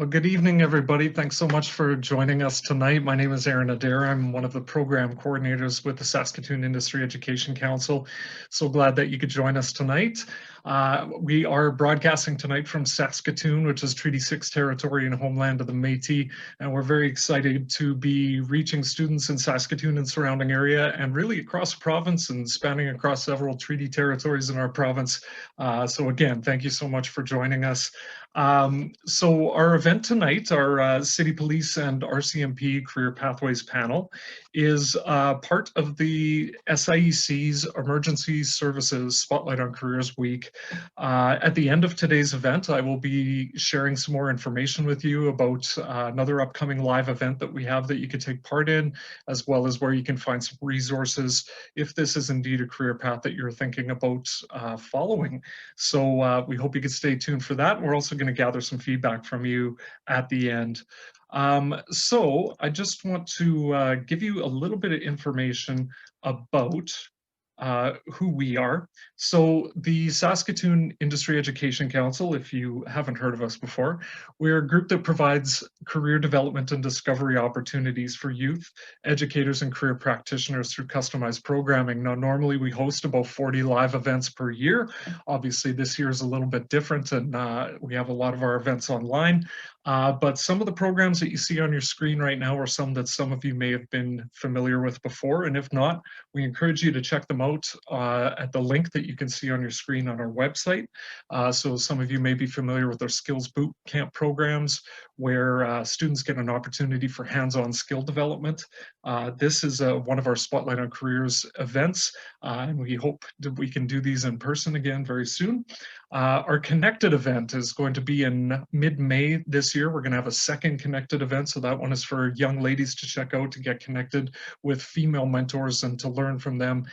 Well, good evening, everybody. Thanks so much for joining us tonight. My name is Adair. I'm one of the program coordinators with the Saskatoon Industry-Education Council. So glad that you could join us tonight. We are broadcasting tonight from Saskatoon, which is Treaty 6 territory and homeland of the Métis, and we're very excited to be reaching students in Saskatoon and surrounding area and really across the province and spanning across several treaty territories in our province. So again, thank you so much for joining us. So our event tonight, our City Police and Rcmp Career Pathways panel, is part of the SIEC's Emergency Services Spotlight on Careers Week. At the end of today's event, I will be sharing some more information with you about another upcoming live event that we have that you could take part in, as well as where you can find some resources if this is indeed a career path that you're thinking about following. So we hope you can stay tuned for that. We're also going to gather some feedback from you at the end. So I just want to give you a little bit of information about who we are. So the Saskatoon Industry-Education Council, if you haven't heard of us before, we're a group that provides career development and discovery opportunities for youth, educators, and career practitioners through customized programming. Now, normally we host about 40 live events per year. Obviously, this year is a little bit different, and we have a lot of our events online. But some of the programs that you see on your screen right now are some that some of you may have been familiar with before, and if not, we encourage you to check them out at the link that you can see on your screen on our website. So some of you may be familiar with our Skills Boot Camp programs, where students get an opportunity for hands-on skill development. This is one of our Spotlight on Careers events, and we hope that we can do these in person again very soon. Our Connected event is going to be in mid-May this year. We're going to have a second Connected event, so that one is for young ladies to check out to get connected with female mentors and to learn from them.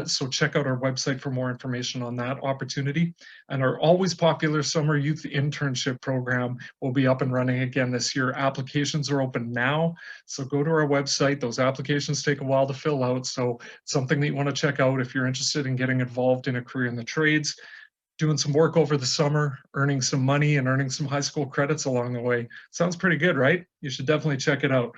So check out our website for more information on that opportunity. And our always popular Summer Youth Internship program will be up and running again this year. Applications are open now, so go to our website. Those applications take a while to fill out, so it's something that you want to check out if you're interested in getting involved in a career in the trades, doing some work over the summer, earning some money, and earning some high school credits along the way. Sounds pretty good, right? You should definitely check it out.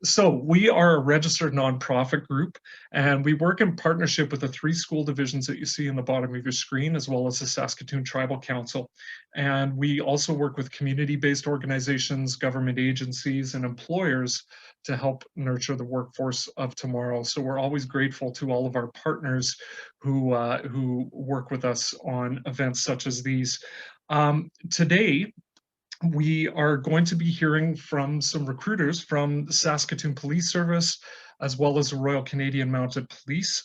So we are a registered nonprofit group, and we work in partnership with the 3 school divisions that you see in the bottom of your screen, as well as the Saskatoon Tribal Council. And we also work with community-based organizations, government agencies, and employers to help nurture the workforce of tomorrow. So we're always grateful to all of our partners who work with us on events such as these. Today, we are going to be hearing from some recruiters from the Saskatoon Police Service, as well as the Royal Canadian Mounted Police.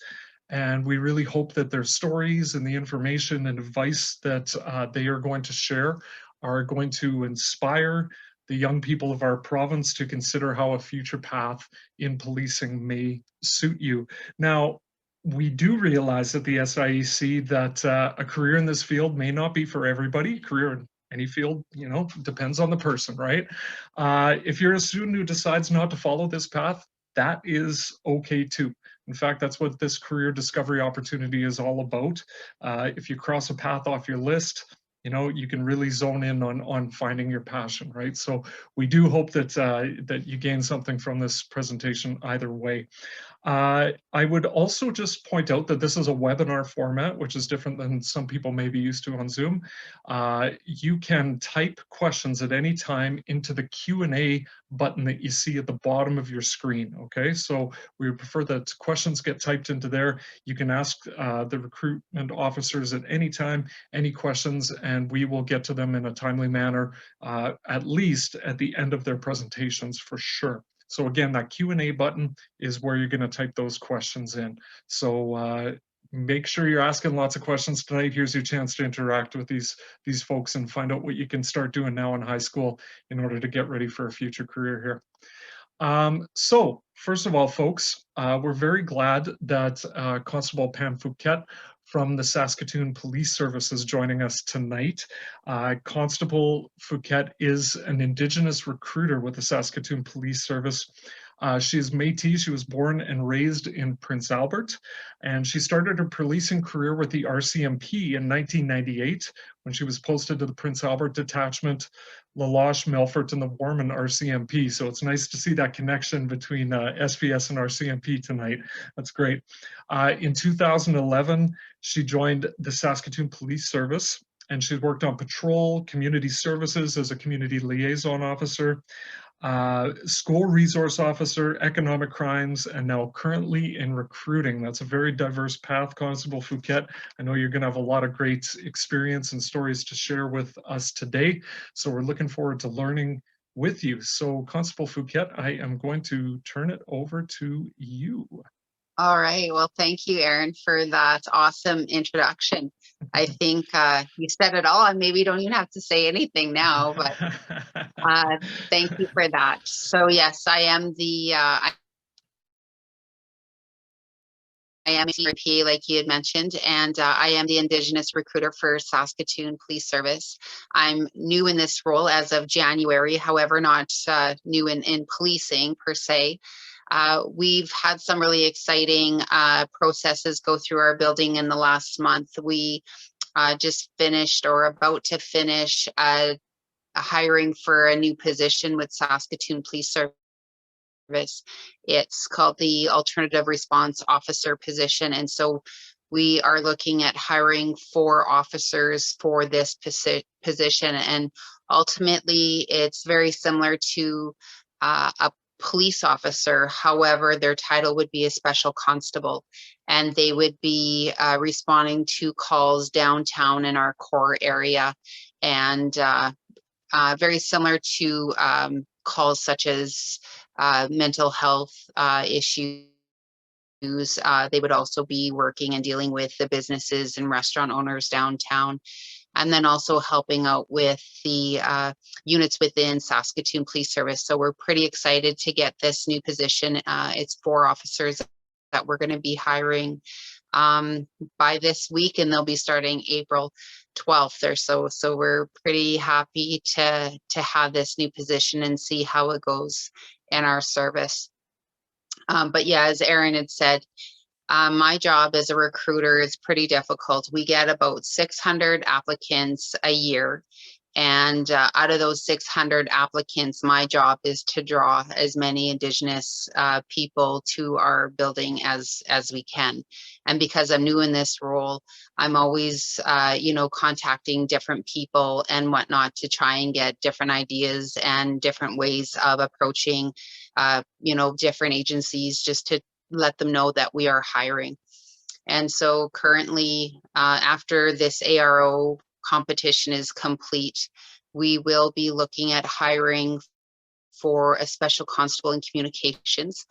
And we really hope that their stories and the information and advice that they are going to share are going to inspire the young people of our province to consider how a future path in policing may suit you. Now, we do realize at the SIEC that a career in this field may not be for everybody. Career in any field, depends on the person, right? If you're a student who decides not to follow this path, that is okay too. In fact, that's what this career discovery opportunity is all about. If you cross a path off your list, you can really zone in on finding your passion, right? So we do hope that that you gain something from this presentation either way. I would also just point out that this is a webinar format, which is different than some people may be used to on Zoom. You can type questions at any time into the Q&A button that you see at the bottom of your screen, okay? So we prefer that questions get typed into there. You can ask the recruitment officers at any time, any questions, and we will get to them in a timely manner, at least at the end of their presentations for sure. So again, that Q&A button is where you're going to type those questions in. So make sure you're asking lots of questions tonight. Here's your chance to interact with these folks and find out what you can start doing now in high school in order to get ready for a future career here. So first of all, folks, we're very glad that Constable Pam Fouquet from the Saskatoon Police Service is joining us tonight. Constable Fouquet is an Indigenous recruiter with the Saskatoon Police Service. She is Métis. She was born and raised in Prince Albert, and she started her policing career with the Rcmp in 1998 when she was posted to the Prince Albert detachment. LaLoche, Melfort, and the Warman Rcmp. So it's nice to see that connection between SPS and Rcmp tonight. That's great. In 2011, she joined the Saskatoon Police Service, and she's worked on patrol, community services as a community liaison officer, school resource officer, economic crimes, and now currently in recruiting. That's a very diverse path, Constable Fouquet. I know you're going to have a lot of great experience and stories to share with us today. So we're looking forward to learning with you. So Constable Fouquet, I am going to turn it over to you. All right. Well, thank you, Aaron, for that awesome introduction. I think you said it all, and maybe you don't even have to say anything now, but thank you for that. So yes, I am the I am a like you had mentioned, and I am the Indigenous recruiter for Saskatoon Police Service. I'm new in this role as of January, however, not new in policing per se. We've had some really exciting processes go through our building in the last month. We just finished or about to finish a hiring for a new position with Saskatoon Police Service. It's called the Alternative Response Officer position. And so we are looking at hiring 4 officers for this position. And ultimately, it's very similar to a police officer. However, their title would be a special constable, and they would be responding to calls downtown in our core area, and very similar to calls such as mental health issues. They would also be working and dealing with the businesses and restaurant owners downtown, and then also helping out with the units within Saskatoon Police Service. So we're pretty excited to get this new position. It's 4 officers that we're going to be hiring by this week, and they'll be starting April 12th or so. So we're pretty happy to have this new position and see how it goes in our service. But yeah, as Aaron had said, my job as a recruiter is pretty difficult. We get about 600 applicants a year. And out of those 600 applicants, my job is to draw as many Indigenous people to our building as we can. And because I'm new in this role, I'm always, contacting different people and whatnot to try and get different ideas and different ways of approaching, different agencies, just to let them know that we are hiring. And so currently, after this ARO competition is complete, we will be looking at hiring for a special constable in communications.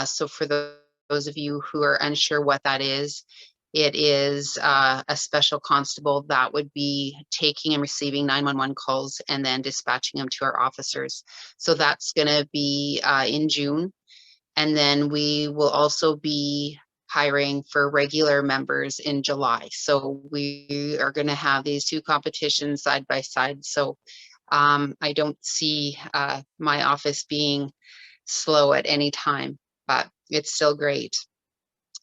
So for those of you who are unsure what that is, it is a special constable that would be taking and receiving 911 calls and then dispatching them to our officers. So that's going to be in June. And then we will also be hiring for regular members in July. So we are going to have these 2 competitions side by side. So I don't see my office being slow at any time, but it's still great.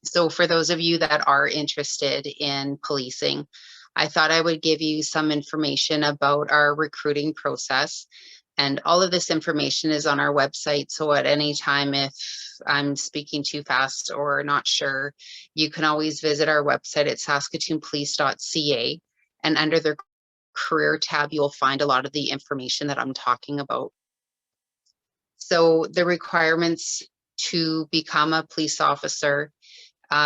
So for those of you that are interested in policing, I thought I would give you some information about our recruiting process. And all of this information is on our website. So at any time, if I'm speaking too fast or not sure, you can always visit our website at saskatoonpolice.ca. And under the career tab, you'll find a lot of the information that I'm talking about. So the requirements to become a police officer,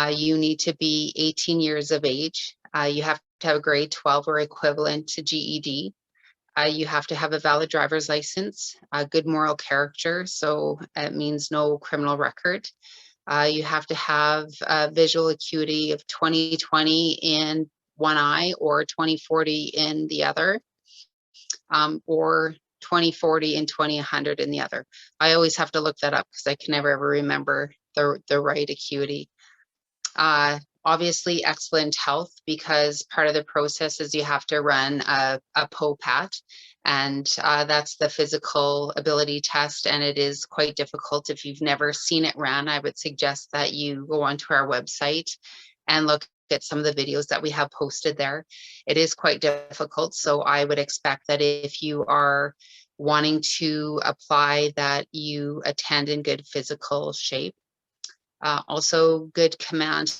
you need to be 18 years of age. You have to have a grade 12 or equivalent to GED. You have to have a valid driver's license, a good moral character, so it means no criminal record. You have to have a visual acuity of 20/20 in one eye or 20/40 in the other, or 20/40 and 20/100 in the other. I always have to look that up because I can never ever remember the right acuity. Obviously excellent health, because part of the process is you have to run a POPAT, and that's the physical ability test, and it is quite difficult. If you've never seen it ran, I would suggest that you go onto our website and look at some of the videos that we have posted there. It is quite difficult, so I would expect that if you are wanting to apply, that you attend in good physical shape. Also good command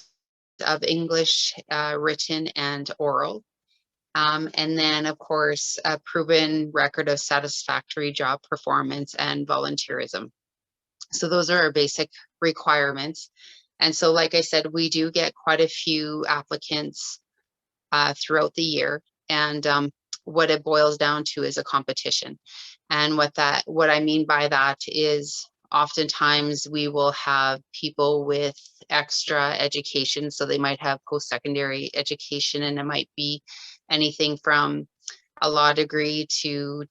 of English, written and oral. And then, of course, a proven record of satisfactory job performance and volunteerism. So those are our basic requirements. And so, like I said, we do get quite a few applicants throughout the year. And what it boils down to is a competition. And what I mean by that is oftentimes we will have people with extra education. So they might have post-secondary education, and it might be anything from a law degree to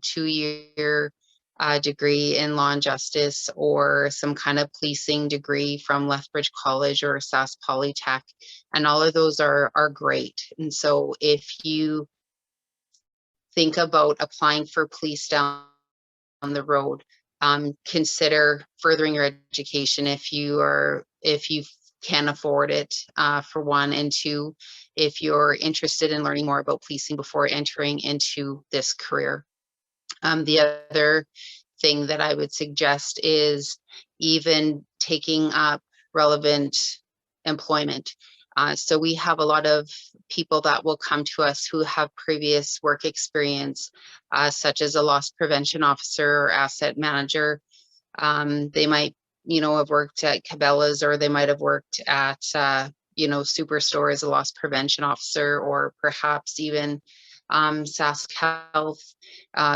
two-year degree in law and justice, or some kind of policing degree from Lethbridge College or Sask Polytech, and all of those are great. And so if you think about applying for police down the road, consider furthering your education if you can afford it, for one, and two, if you're interested in learning more about policing before entering into this career. The other thing that I would suggest is even taking up relevant employment. So we have a lot of people that will come to us who have previous work experience, such as a loss prevention officer or asset manager. They might, have worked at Cabela's, or they might have worked at, Superstore as a loss prevention officer, or perhaps even Sask Health,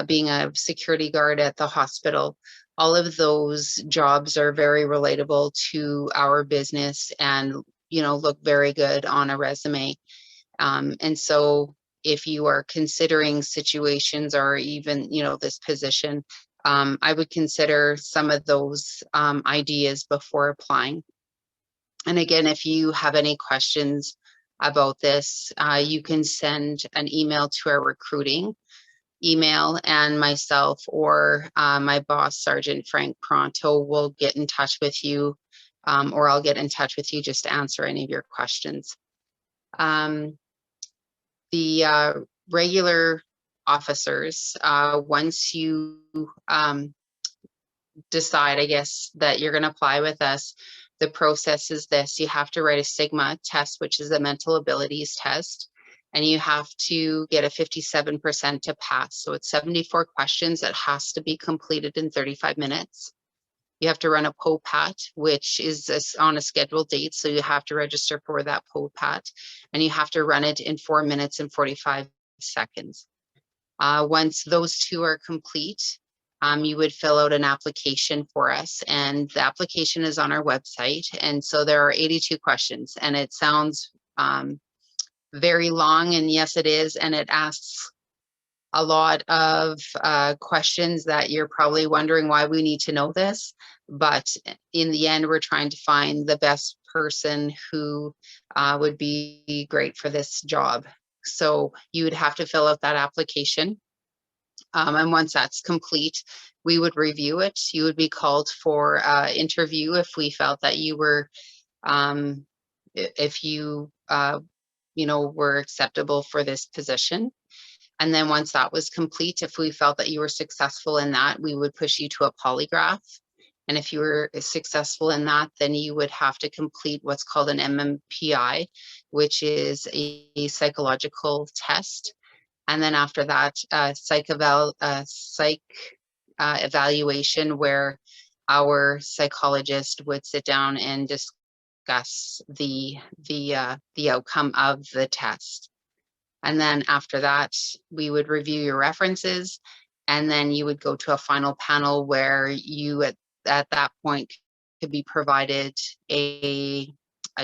being a security guard at the hospital. All of those jobs are very relatable to our business and, look very good on a resume. And so if you are considering situations or even, this position, I would consider some of those ideas before applying. And again, if you have any questions about this, you can send an email to our recruiting email, and myself or my boss, Sergeant Frank Pronto, will get in touch with you, or I'll get in touch with you just to answer any of your questions. The regular officers, once you decide, I guess, that you're going to apply with us, the process is this: you have to write a SIGMA test, which is a mental abilities test, and you have to get a 57% to pass. So it's 74 questions that has to be completed in 35 minutes. You have to run a POPAT, which is on a scheduled date, so you have to register for that POPAT, and you have to run it in 4 minutes and 45 seconds. Once those two are complete, you would fill out an application for us, and the application is on our website. And so there are 82 questions, and it sounds very long, and yes, it is, and it asks a lot of questions that you're probably wondering why we need to know this. But in the end, we're trying to find the best person who would be great for this job. So you would have to fill out that application. And once that's complete, we would review it. You would be called for interview if we felt that you were, if you, were acceptable for this position. And then once that was complete, if we felt that you were successful in that, we would push you to a polygraph. And if you were successful in that, then you would have to complete what's called an MMPI, which is a psychological test. And then after that, psych evaluation, where our psychologist would sit down and discuss the outcome of the test. And then after that, we would review your references, and then you would go to a final panel where you at that point could be provided a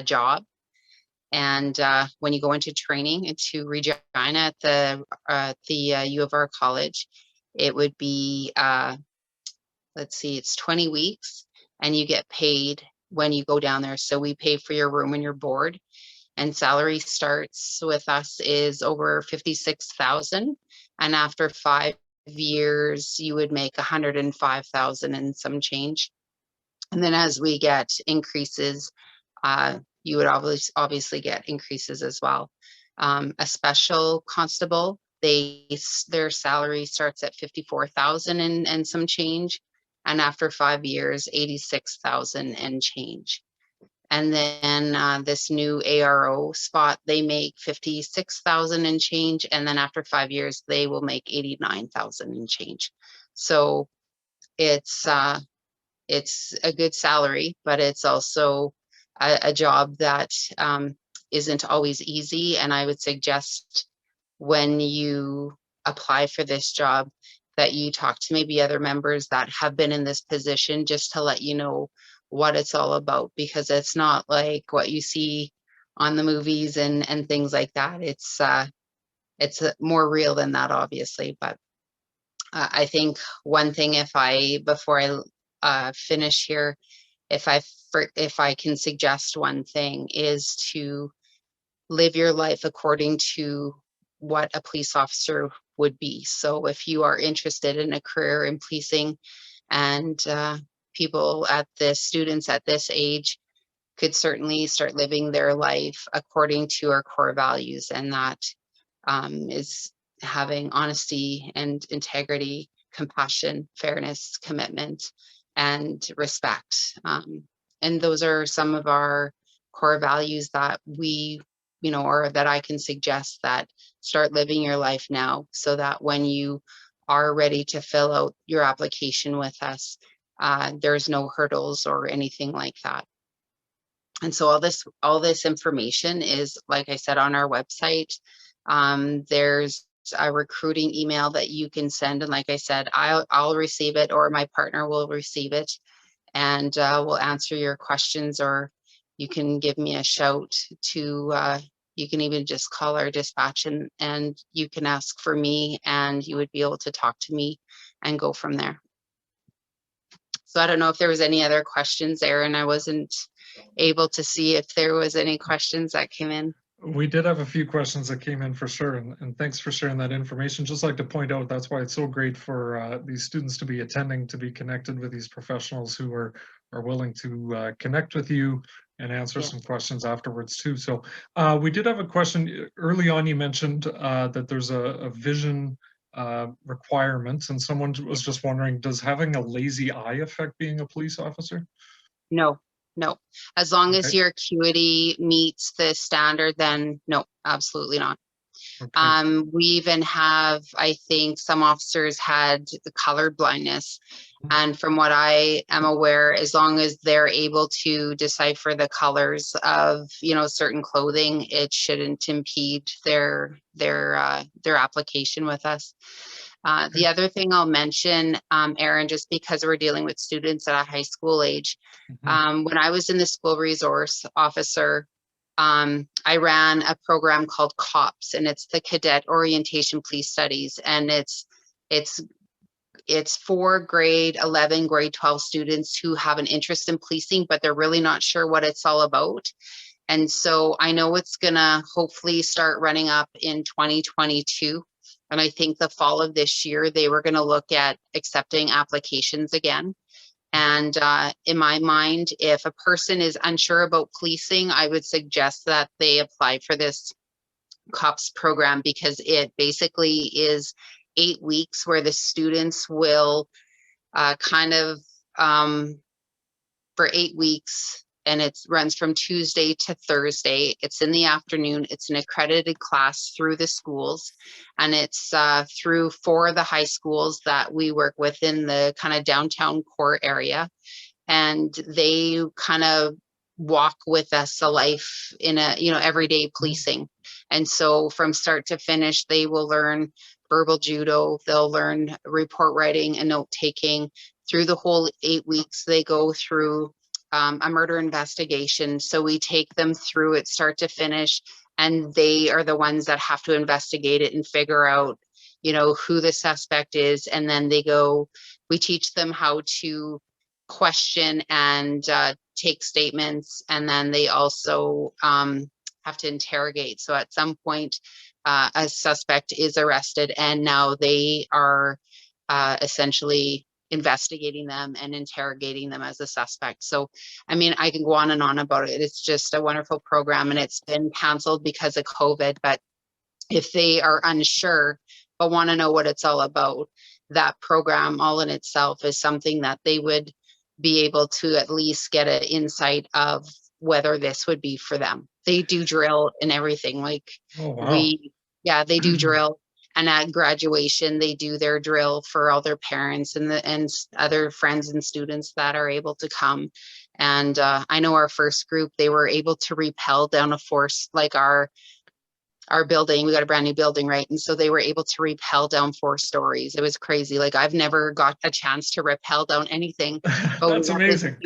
job. And when you go into training into Regina at the U of R college, it would be, it's 20 weeks, and you get paid when you go down there. So we pay for your room and your board. And salary starts with us is over $56,000, and after 5 years you would make $105,000 and some change. And then as we get increases, you would obviously get increases as well. A special constable, their salary starts at 54,000 and some change, and after 5 years, 86,000 and change. And then this new ARO spot, they make 56,000 and change, and then after 5 years, they will make 89,000 and change. So it's a good salary, but it's also a job that isn't always easy. And I would suggest when you apply for this job that you talk to maybe other members that have been in this position, just to let you know what it's all about, because it's not like what you see on the movies and things like that. It's more real than that, obviously. But I think one thing, before I finish here, if I can suggest one thing, is to live your life according to what a police officer would be. So if you are interested in a career in policing, and students at this age could certainly start living their life according to our core values, and that is having honesty and integrity, compassion, fairness, commitment, and respect. And those are some of our core values that or that I can suggest that start living your life now, so that when you are ready to fill out your application with us, there's no hurdles or anything like that. And so all this information is, like I said, on our website. There's a recruiting email that you can send, and like I said, I'll receive it, or my partner will receive it, and we'll answer your questions, or you can give me a shout to you can even just call our dispatch, and you can ask for me, and you would be able to talk to me and go from there. So I don't know if there was any other questions, Aaron. I wasn't able to see if there was any questions that came in. We did have a few questions that came in for sure, and thanks for sharing that information. Just like to point out, that's why it's so great for these students to be attending, to be connected with these professionals who are willing to connect with you and answer some questions afterwards too. So we did have a question early on. You mentioned that there's a vision requirement, and someone was just wondering, does having a lazy eye affect being a police officer? No. As long as your acuity meets the standard, then no, absolutely not. Okay. We even have, I think some officers had the color blindness. And from what I am aware, as long as they're able to decipher the colors of, certain clothing, it shouldn't impede their application with us. The other thing I'll mention, Aaron, just because we're dealing with students at a high school age, when I was in the school resource officer, I ran a program called COPS, and it's the Cadet Orientation Police Studies, and it's for grade 11, grade 12 students who have an interest in policing, but they're really not sure what it's all about. And so I know it's gonna hopefully start running up in 2022. And I think the fall of this year, they were gonna look at accepting applications again. And in my mind, if a person is unsure about policing, I would suggest that they apply for this COPS program, because it basically is 8 weeks where the students will for 8 weeks, and it runs from Tuesday to Thursday. It's in the afternoon. It's an accredited class through the schools, and it's through 4 of the high schools that we work with in the kind of downtown core area. And they kind of walk with us a life in everyday policing. And so from start to finish, they will learn verbal judo, they'll learn report writing and note taking. Through the whole 8 weeks, they go through a murder investigation. So we take them through it start to finish, and they are the ones that have to investigate it and figure out, who the suspect is. And then we teach them how to question and take statements, and then they also have to interrogate. So at some point, a suspect is arrested, and now they are essentially investigating them and interrogating them as a suspect. So, I mean, I can go on and on about it. It's just a wonderful program, and it's been canceled because of COVID. But if they are unsure but want to know what it's all about, that program all in itself is something that they would be able to at least get an insight of whether this would be for them. They do drill and everything. Like, Oh, wow. they do drill. And at graduation, they do their drill for all their parents and other friends and students that are able to come. And I know our first group, they were able to rappel down a force, like our building. We got a brand new building, right? And so they were able to rappel down 4 stories. It was crazy. Like, I've never got a chance to rappel down anything. But That's amazing.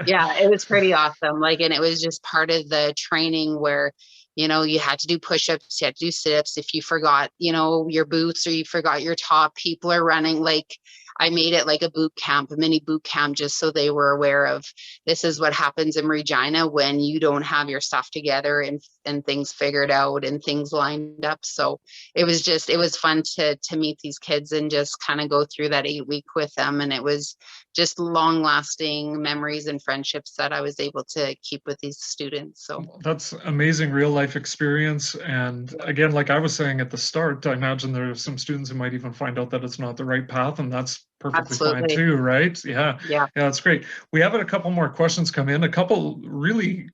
Yeah, it was pretty awesome. Like, and it was just part of the training where, you know, you had to do push-ups, you had to do sit-ups. If you forgot, you know, your boots or you forgot your top, people are running. Like, I made it like a boot camp, a mini boot camp, just so they were aware of this is what happens in Regina when you don't have your stuff together and things figured out and things lined up. So it was fun to meet these kids and just kind of go through that 8-week with them. And it was just long lasting memories and friendships that I was able to keep with these students. So that's amazing real life experience. And again, like I was saying at the start, I imagine there are some students who might even find out that it's not the right path, and that's perfectly fine too, right? Yeah, that's great. We have a couple more questions come in, a couple really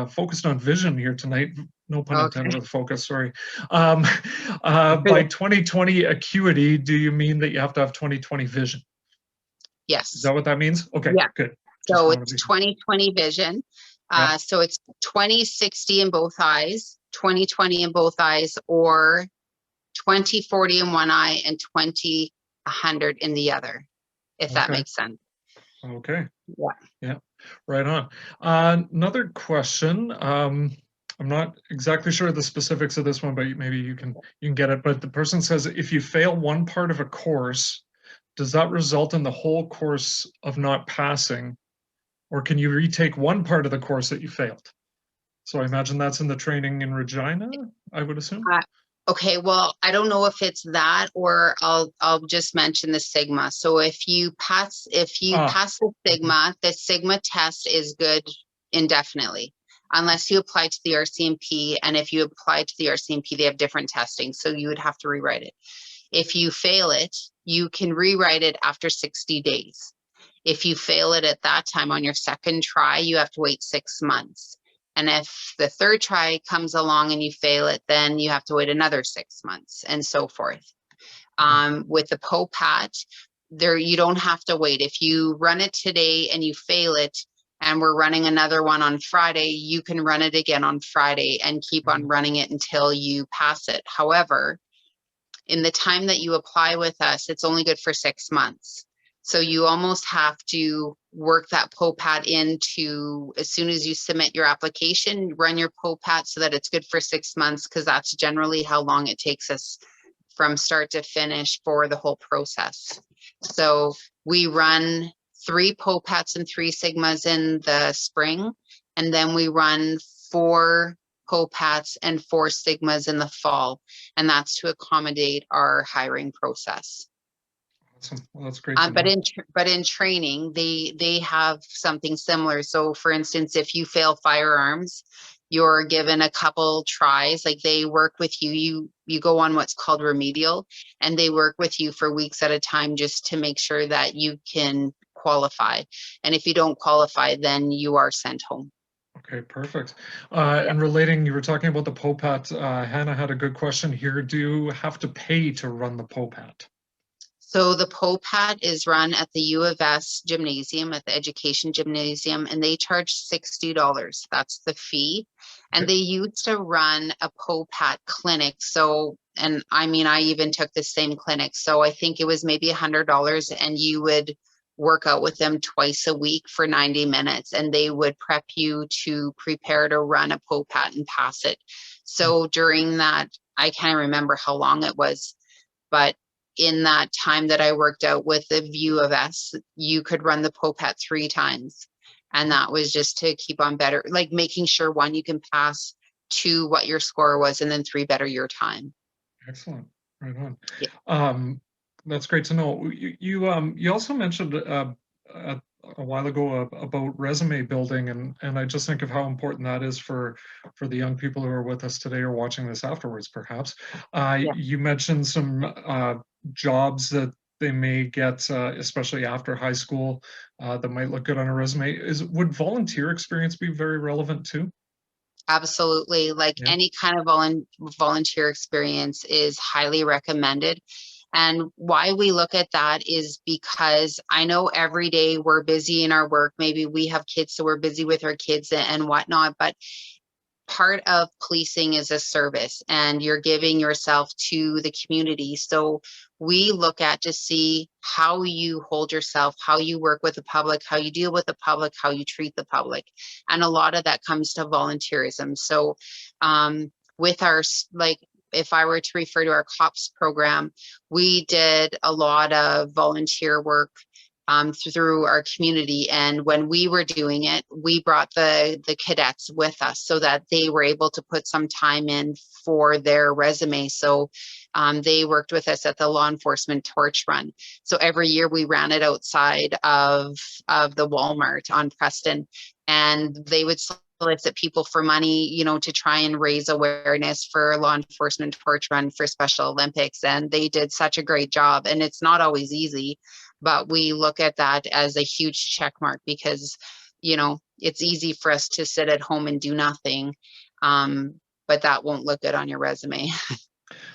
focused on vision here tonight. No pun intended with focus, sorry. By 2020 acuity, do you mean that you have to have 2020 vision? Yes. Is that what that means? Okay, good. So it's 2020 vision. So it's 20/60 in both eyes, 20/20 in both eyes, or 20/40 in one eye and 20/100 in the other, if that makes sense. Okay. Yeah. Right on. Another question. I'm not exactly sure of the specifics of this one, but maybe you can get it. But the person says, if you fail one part of a course, does that result in the whole course of not passing, or can you retake one part of the course that you failed? So I imagine that's in the training in Regina, I would assume. Okay, well, I don't know if it's that, or I'll just mention the Sigma. So if you pass the Sigma test is good indefinitely, unless you apply to the Rcmp. And if you apply to the Rcmp, they have different testing, so you would have to rewrite it. If you fail it, you can rewrite it after 60 days. If you fail it at that time on your second try, you have to wait 6 months. And if the third try comes along and you fail it, then you have to wait another 6 months, and so forth. With the POPAT, you don't have to wait. If you run it today and you fail it, and we're running another one on Friday, you can run it again on Friday and keep on running it until you pass it. However, in the time that you apply with us, it's only good for 6 months. So you almost have to work that POPAT into, as soon as you submit your application, run your POPAT so that it's good for 6 months, because that's generally how long it takes us from start to finish for the whole process. So we run 3 POPATs and 3 Sigmas in the spring, and then we run 4 POPATs and 4 Sigmas in the fall, and that's to accommodate our hiring process. Awesome. Well, that's great. But in training, they have something similar. So, for instance, if you fail firearms, you're given a couple tries. Like, they work with you. You go on what's called remedial, and they work with you for weeks at a time just to make sure that you can qualify. And if you don't qualify, then you are sent home. Okay, perfect. And relating, you were talking about the POPAT. Hannah had a good question here. Do you have to pay to run the POPAT? So the POPAT is run at the U of S gymnasium, at the Education Gymnasium, and they charge $60. That's the fee. And they used to run a POPAT clinic. So, and I mean, I even took the same clinic. So I think it was maybe $100, and you would work out with them twice a week for 90 minutes, and they would prep you to prepare to run a POPAT and pass it. So during that, I can't remember how long it was, but in that time that I worked out with the U of S, you could run the POPAT 3 times. And that was just to keep on better, like making sure 1, you can pass, 2, what your score was, and then 3, better your time. Excellent. Right on. Yeah. That's great to know. You also mentioned a while ago about resume building, and I just think of how important that is for the young people who are with us today or watching this afterwards, perhaps. Yeah. You mentioned some jobs that they may get, especially after high school, that might look good on a resume. Would volunteer experience be very relevant too? Absolutely. Like Yeah. any kind of volunteer experience is highly recommended. And why we look at that is because I know every day we're busy in our work. Maybe we have kids, so we're busy with our kids and whatnot. But part of policing is a service and you're giving yourself to the community. So we look at to see how you hold yourself, how you work with the public, how you deal with the public, how you treat the public. And a lot of that comes to volunteerism. So with our, like, if I were to refer to our COPS program, we did a lot of volunteer work through our community. And when we were doing it, we brought the cadets with us so that they were able to put some time in for their resume. So they worked with us at the law enforcement torch run. So every year we ran it outside of the Walmart on Preston, and they would solicit people for money, you know, to try and raise awareness for law enforcement torch run for Special Olympics. And they did such a great job. And it's not always easy, but we look at that as a huge check mark because, you know, it's easy for us to sit at home and do nothing. But that won't look good on your resume.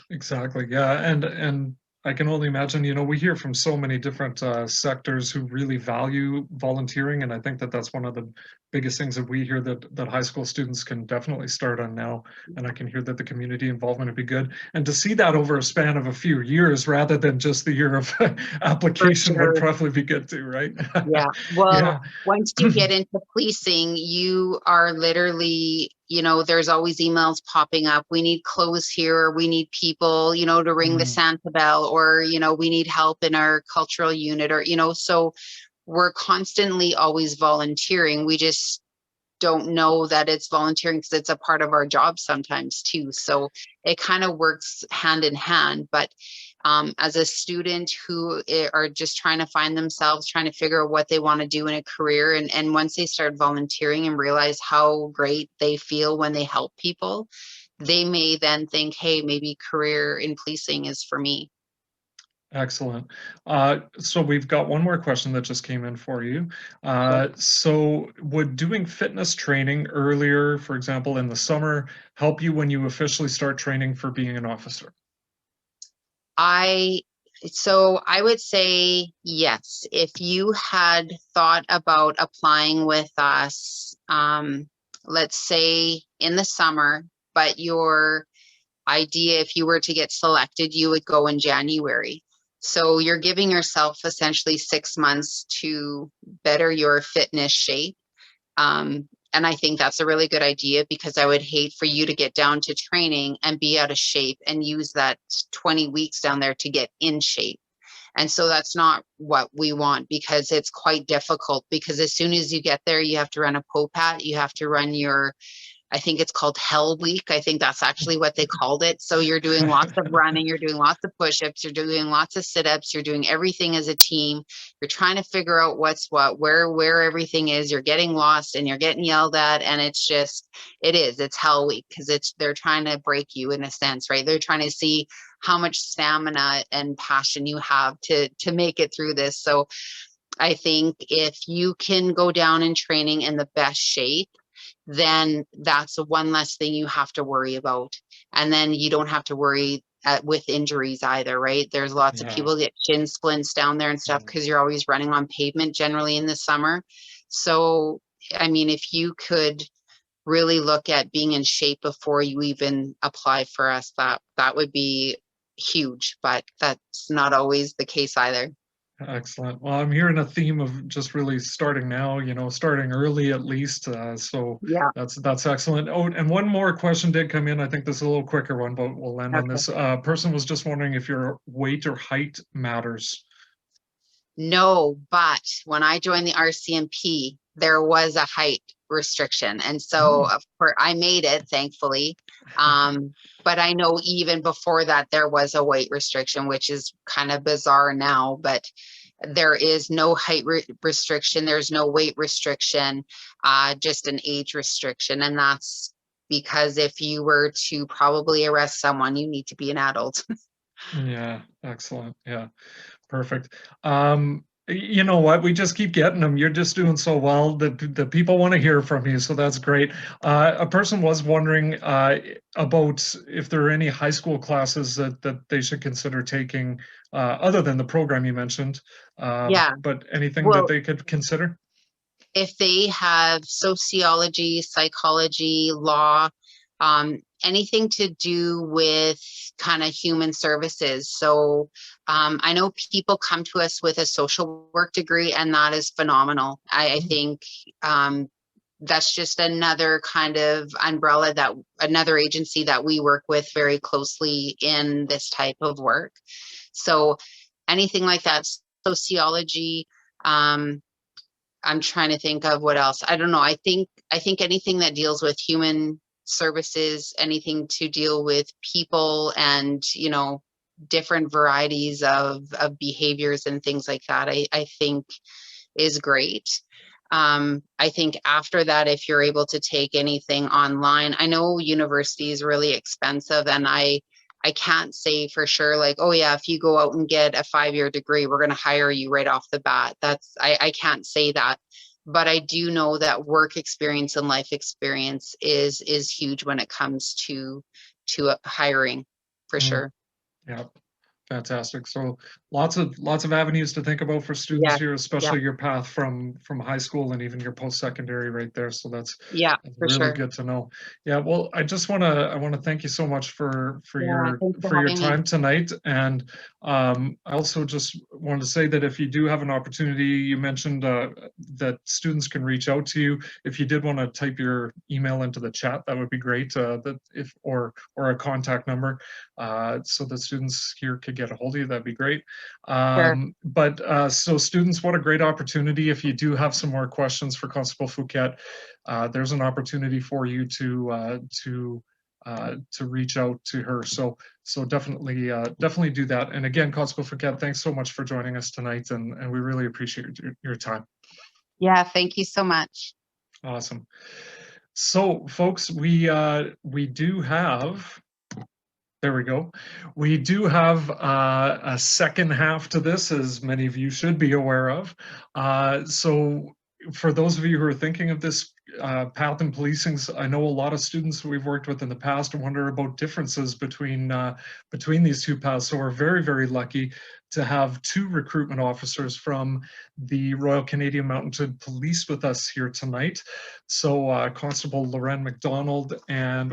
Exactly. Yeah, and I can only imagine. You know, we hear from so many different sectors who really value volunteering, and I think that that's one of the biggest things that we hear that high school students can definitely start on now. And I can hear that the community involvement would be good, and to see that over a span of a few years rather than just the year of For application would sure. probably be good too, right? Yeah. Well, Yeah. once you get into policing, you are literally, you know, there's always emails popping up. We need clothes here. We need people, you know, to ring the Mm, Santa bell, or, you know, we need help in our cultural unit, or, you know, so we're constantly always volunteering. We just don't know that it's volunteering because it's a part of our job sometimes too. So it kind of works hand in hand. But as a student who are just trying to find themselves, trying to figure out what they want to do in a career, and once they start volunteering and realize how great they feel when they help people, they may then think, hey, maybe career in policing is for me. excellent. So we've got one more question that just came in for you. Sure. So would doing fitness training earlier, for example, in the summer, help you when you officially start training for being an officer? I so I would say yes. If you had thought about applying with us, let's say in the summer, but your idea, if you were to get selected, you would go in January. So you're giving yourself essentially 6 months to better your fitness shape. And I think that's a really good idea because I would hate for you to get down to training and be out of shape and use that 20 weeks down there to get in shape. And so that's not what we want because it's quite difficult because as soon as you get there, you have to run a POPAT, you have to run your, I think it's called Hell Week. I think that's actually what they called it. So you're doing lots of running, you're doing lots of push-ups, you're doing lots of sit-ups, you're doing everything as a team. You're trying to figure out what's what, where everything is. You're getting lost and you're getting yelled at. And it's just, it's Hell Week because they're trying to break you in a sense, right? They're trying to see how much stamina and passion you have to make it through this. So I think if you can go down in training in the best shape, then that's one less thing you have to worry about. And then you don't have to worry with injuries either, right? There's lots of Yeah. people get shin splints down there and stuff Mm. because you're always running on pavement generally in the summer. So, I mean, if you could really look at being in shape before you even apply for us, that would be huge, but that's not always the case either. Excellent. Well, I'm hearing a theme of just really starting now, you know, starting early at least. So Yeah. that's excellent. Oh, and one more question did come in. I think this is a little quicker one, but we'll land on Okay. this. Person was just wondering if your weight or height matters. No, but when I joined the RCMP, there was a height restriction. And so of course I made it, thankfully. But I know even before that, there was a weight restriction, which is kind of bizarre now, but there is no height restriction. There's no weight restriction, just an age restriction. And that's because if you were to probably arrest someone, you need to be an adult. Yeah, excellent. Yeah, perfect. You know what? We just keep getting them. You're just doing so well. The people want to hear from you, so that's great. A person was wondering about if there are any high school classes that they should consider taking, other than the program you mentioned. Yeah. But anything that Well, they could consider? if they have sociology, psychology, law, anything to do with kind of human services. So I know people come to us with a social work degree, and that is phenomenal. I think that's just another kind of umbrella, that another agency that we work with very closely in this type of work. So anything like that, sociology, I'm trying to think of what else. I don't know. I think anything that deals with human services, anything to deal with people and, you know, different varieties of behaviors and things like that, I think is great. I think after that, if you're able to take anything online, I know university is really expensive, and I can't say for sure, like, oh yeah, if you go out and get a 5-year degree, we're going to hire you right off the bat. I can't say that, but I do know that work experience and life experience is huge when it comes to hiring, for sure. Yeah. Fantastic. So lots of avenues to think about for students Yeah, here, yeah, especially your path from high school and even your post-secondary right there. So that's yeah, for really sure. good to know. Yeah, well, I want to thank you so much for Yeah, thanks for your having me. time tonight. And I also just wanted to say that if you do have an opportunity, you mentioned that students can reach out to you. If you did want to type your email into the chat, that would be great. That if or a contact number, so that students here could get a hold of you, that'd be great. Sure. But so students, what a great opportunity. If you do have some more questions for Constable Fouquet, there's an opportunity for you to reach out to her. So definitely do that. And again, Constable Fouquet, thanks so much for joining us tonight, and we really appreciate your time. Yeah, thank you so much. Awesome. So folks, we do have, there we go. We do have a second half to this, as many of you should be aware of. So for those of you who are thinking of this path in policing, I know a lot of students we've worked with in the past wonder about differences between these two paths. So we're very, very lucky to have two recruitment officers from the Royal Canadian Mounted Police with us here tonight. So Constable Lauren McDonald and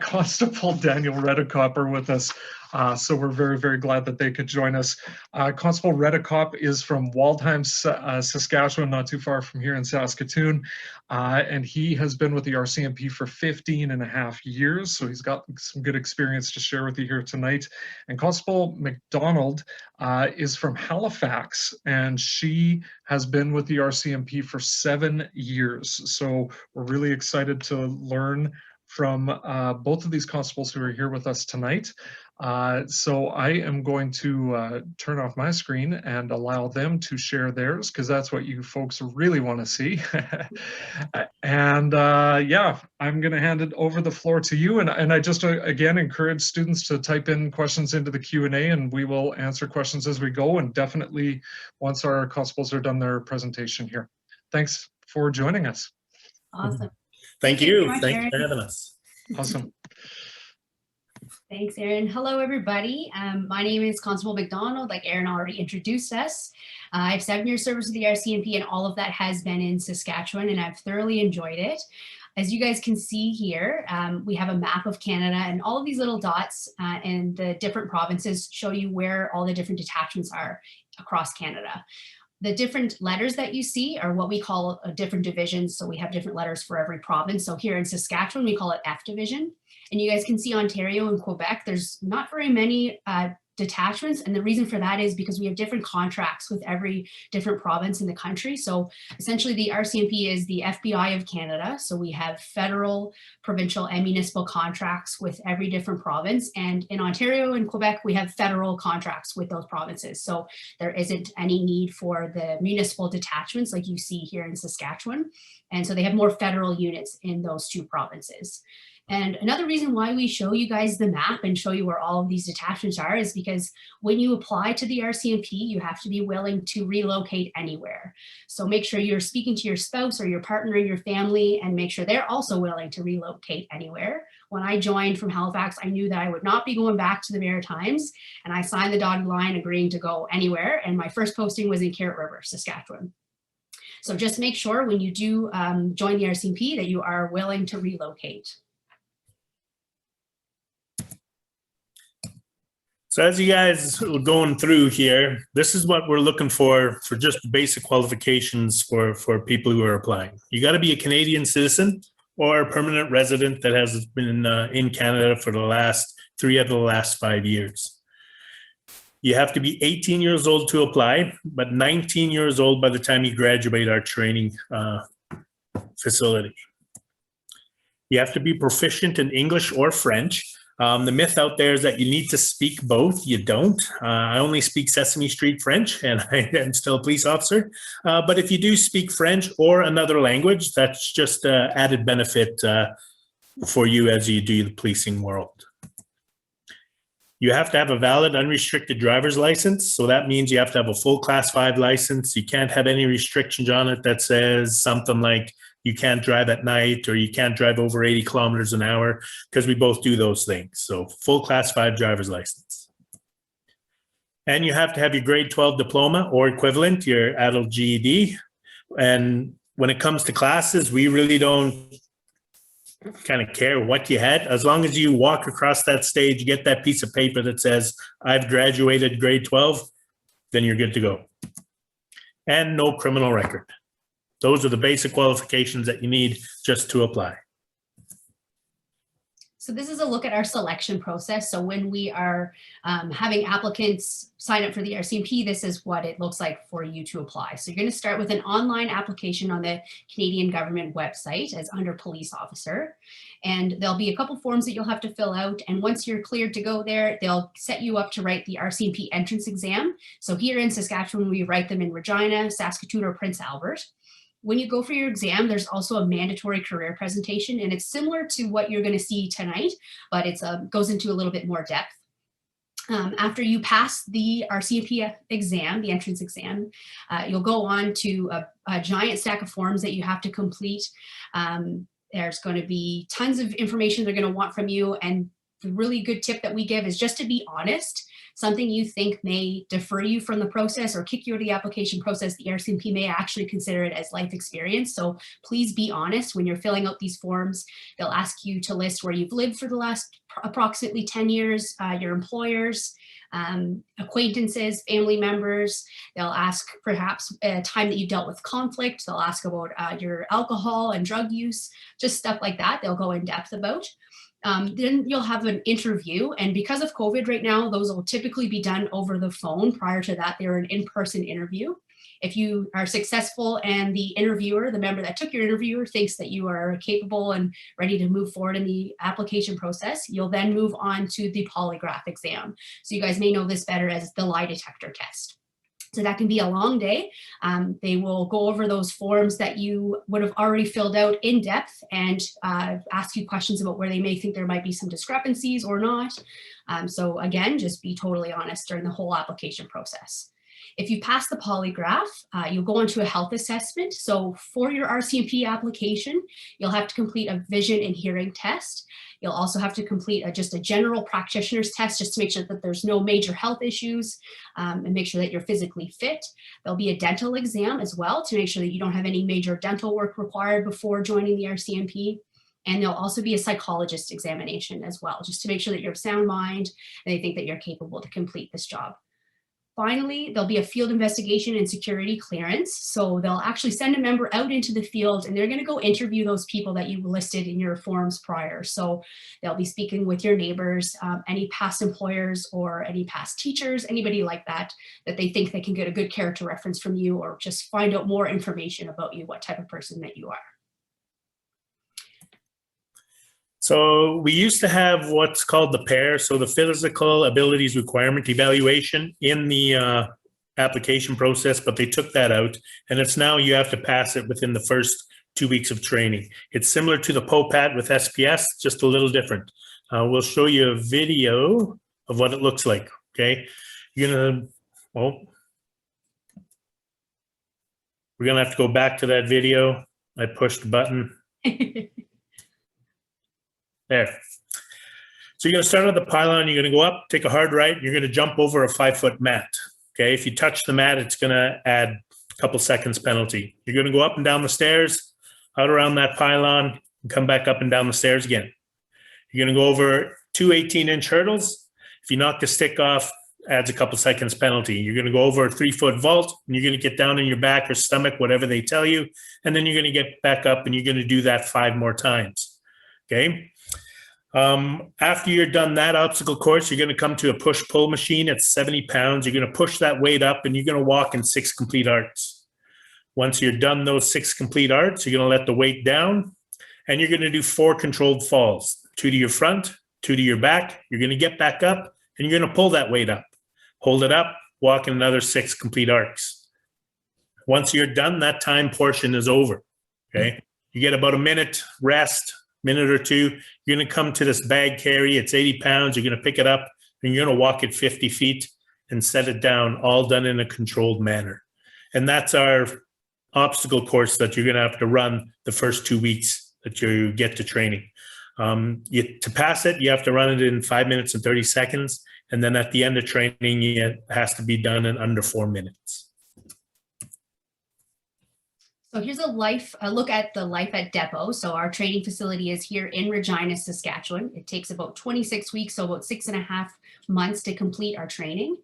Constable Daniel Redekop are with us. So we're very, very glad that they could join us. Constable Redekop is from Waldheim, Saskatchewan, not too far from here in Saskatoon. And he has been with the Rcmp for 15 and a half years. So he's got some good experience to share with you here tonight. And Constable McDonald is from Halifax, and she has been with the Rcmp for 7 years. So we're really excited to learn from both of these constables who are here with us tonight. So I am going to turn off my screen and allow them to share theirs, because that's what you folks really want to see. And yeah, I'm going to hand it over the floor to you. And I just, again, encourage students to type in questions into the Q&A, and we will answer questions as we go, and definitely once our constables are done their presentation here. Thanks for joining us. Awesome. Thank you. Thanks for having us. Awesome. Thanks, Aaron. Hello, everybody. My name is Constable McDonald, like Aaron already introduced us. I have 7 years service with the Rcmp, and all of that has been in Saskatchewan, and I've thoroughly enjoyed it. As you guys can see here, we have a map of Canada, and all of these little dots and the different provinces show you where all the different detachments are across Canada. The different letters that you see are what we call different divisions. So we have different letters for every province. So here in Saskatchewan, we call it F division. And you guys can see Ontario and Quebec, there's not very many detachments. And the reason for that is because we have different contracts with every different province in the country. So essentially the RCMP is the FBI of Canada. So we have federal, provincial, and municipal contracts with every different province. And in Ontario and Quebec, we have federal contracts with those provinces. So there isn't any need for the municipal detachments like you see here in Saskatchewan. And so they have more federal units in those two provinces. And another reason why we show you guys the map and show you where all of these detachments are is because when you apply to the RCMP, you have to be willing to relocate anywhere. So make sure you're speaking to your spouse or your partner in your family and make sure they're also willing to relocate anywhere. When I joined from Halifax, I knew that I would not be going back to the Maritimes, and I signed the dotted line agreeing to go anywhere. And my first posting was in Carrot River, Saskatchewan. So just make sure when you do join the RCMP that you are willing to relocate. So as you guys are going through here, this is what we're looking for just basic qualifications for people who are applying. You got to be a Canadian citizen or a permanent resident that has been in Canada for the last 3 out of the last 5 years. You have to be 18 years old to apply, but 19 years old by the time you graduate our training facility. You have to be proficient in English or French. The myth out there is that you need to speak both. You don't. I only speak Sesame Street French, and I am still a police officer. But if you do speak French or another language, that's just an added benefit for you as you do the policing world. You have to have a valid unrestricted driver's license. So that means you have to have a full Class 5 license. You can't have any restrictions on it that says something like you can't drive at night or you can't drive over 80 kilometers an hour, because we both do those things. So full Class 5 driver's license. And you have to have your grade 12 diploma or equivalent, your adult GED. And when it comes to classes, we really don't kind of care what you had. As long as you walk across that stage, get that piece of paper that says, I've graduated grade 12, then you're good to go. And no criminal record. Those are the basic qualifications that you need just to apply. So this is a look at our selection process. So when we are having applicants sign up for the RCMP, this is what it looks like for you to apply. So you're going to start with an online application on the Canadian government website as under police officer. And there'll be a couple forms that you'll have to fill out. And once you're cleared to go there, they'll set you up to write the RCMP entrance exam. So here in Saskatchewan, we write them in Regina, Saskatoon, or Prince Albert. When you go for your exam, there's also a mandatory career presentation, and it's similar to what you're going to see tonight, but it goes into a little bit more depth. After you pass the RCMP exam, the entrance exam, you'll go on to a giant stack of forms that you have to complete. There's going to be tons of information they're going to want from you, and the really good tip that we give is just to be honest. Something you think may defer you from the process or kick you out of the application process, the RCMP may actually consider it as life experience. So please be honest when you're filling out these forms. They'll ask you to list where you've lived for the last approximately 10 years, your employers, acquaintances, family members. They'll ask perhaps a time that you dealt with conflict. They'll ask about your alcohol and drug use, just stuff like that. They'll go in depth about. Then you'll have an interview, and because of COVID right now, those will typically be done over the phone. Prior to that, they're an in-person interview. If you are successful and the interviewer, the member that took your interview, thinks that you are capable and ready to move forward in the application process, you'll then move on to the polygraph exam. So you guys may know this better as the lie detector test. So that can be a long day. They will go over those forms that you would have already filled out in depth and ask you questions about where they may think there might be some discrepancies or not. So again, just be totally honest during the whole application process. If you pass the polygraph, you'll go on to a health assessment. So for your RCMP application, you'll have to complete a vision and hearing test. You'll also have to complete just a general practitioner's test just to make sure that there's no major health issues and make sure that you're physically fit. There'll be a dental exam as well to make sure that you don't have any major dental work required before joining the RCMP. And there'll also be a psychologist examination as well, just to make sure that you're of sound mind and they think that you're capable to complete this job. Finally, there'll be a field investigation and security clearance. So they'll actually send a member out into the field and they're going to go interview those people that you listed in your forms prior. So they'll be speaking with your neighbors, any past employers or any past teachers, anybody like that, that they think they can get a good character reference from you or just find out more information about you, what type of person that you are. So we used to have what's called the PAIR, so the Physical Abilities Requirement Evaluation in the application process, but they took that out, and it's now you have to pass it within the first 2 weeks of training. It's similar to the POPAT with SPS, just a little different. We'll show you a video of what it looks like, okay? We're gonna have to go back to that video. I pushed the button. There. So you're going to start at the pylon, you're going to go up, take a hard right, you're going to jump over a 5-foot mat. Okay, if you touch the mat, it's going to add a couple seconds penalty. You're going to go up and down the stairs, out around that pylon, and come back up and down the stairs again. You're going to go over 2 18-inch hurdles. If you knock the stick off, adds a couple seconds penalty. You're going to go over a 3-foot vault, and you're going to get down on your back or stomach, whatever they tell you, and then you're going to get back up, and you're going to do that 5 more times. Okay. After you're done that obstacle course, you're going to come to a push-pull machine at 70 pounds. You're going to push that weight up and you're going to walk in 6 complete arcs. Once you're done those 6 complete arcs, you're going to let the weight down and you're going to do 4 controlled falls, 2 to your front, 2 to your back. You're going to get back up and you're going to pull that weight up. Hold it up, walk in another 6 complete arcs. Once you're done, that time portion is over. Okay. You get about a minute rest, minute or 2, you're going to come to this bag carry. It's 80 pounds. You're going to pick it up and you're going to walk it 50 feet and set it down, all done in a controlled manner. And that's our obstacle course that you're going to have to run the first 2 weeks that you get to training. To pass it, you have to run it in 5 minutes and 30 seconds. And then at the end of training, it has to be done in under 4 minutes. So here's a look at the life at depot. So our training facility is here in Regina, Saskatchewan. It takes about 26 weeks, so about 6.5 months to complete our training.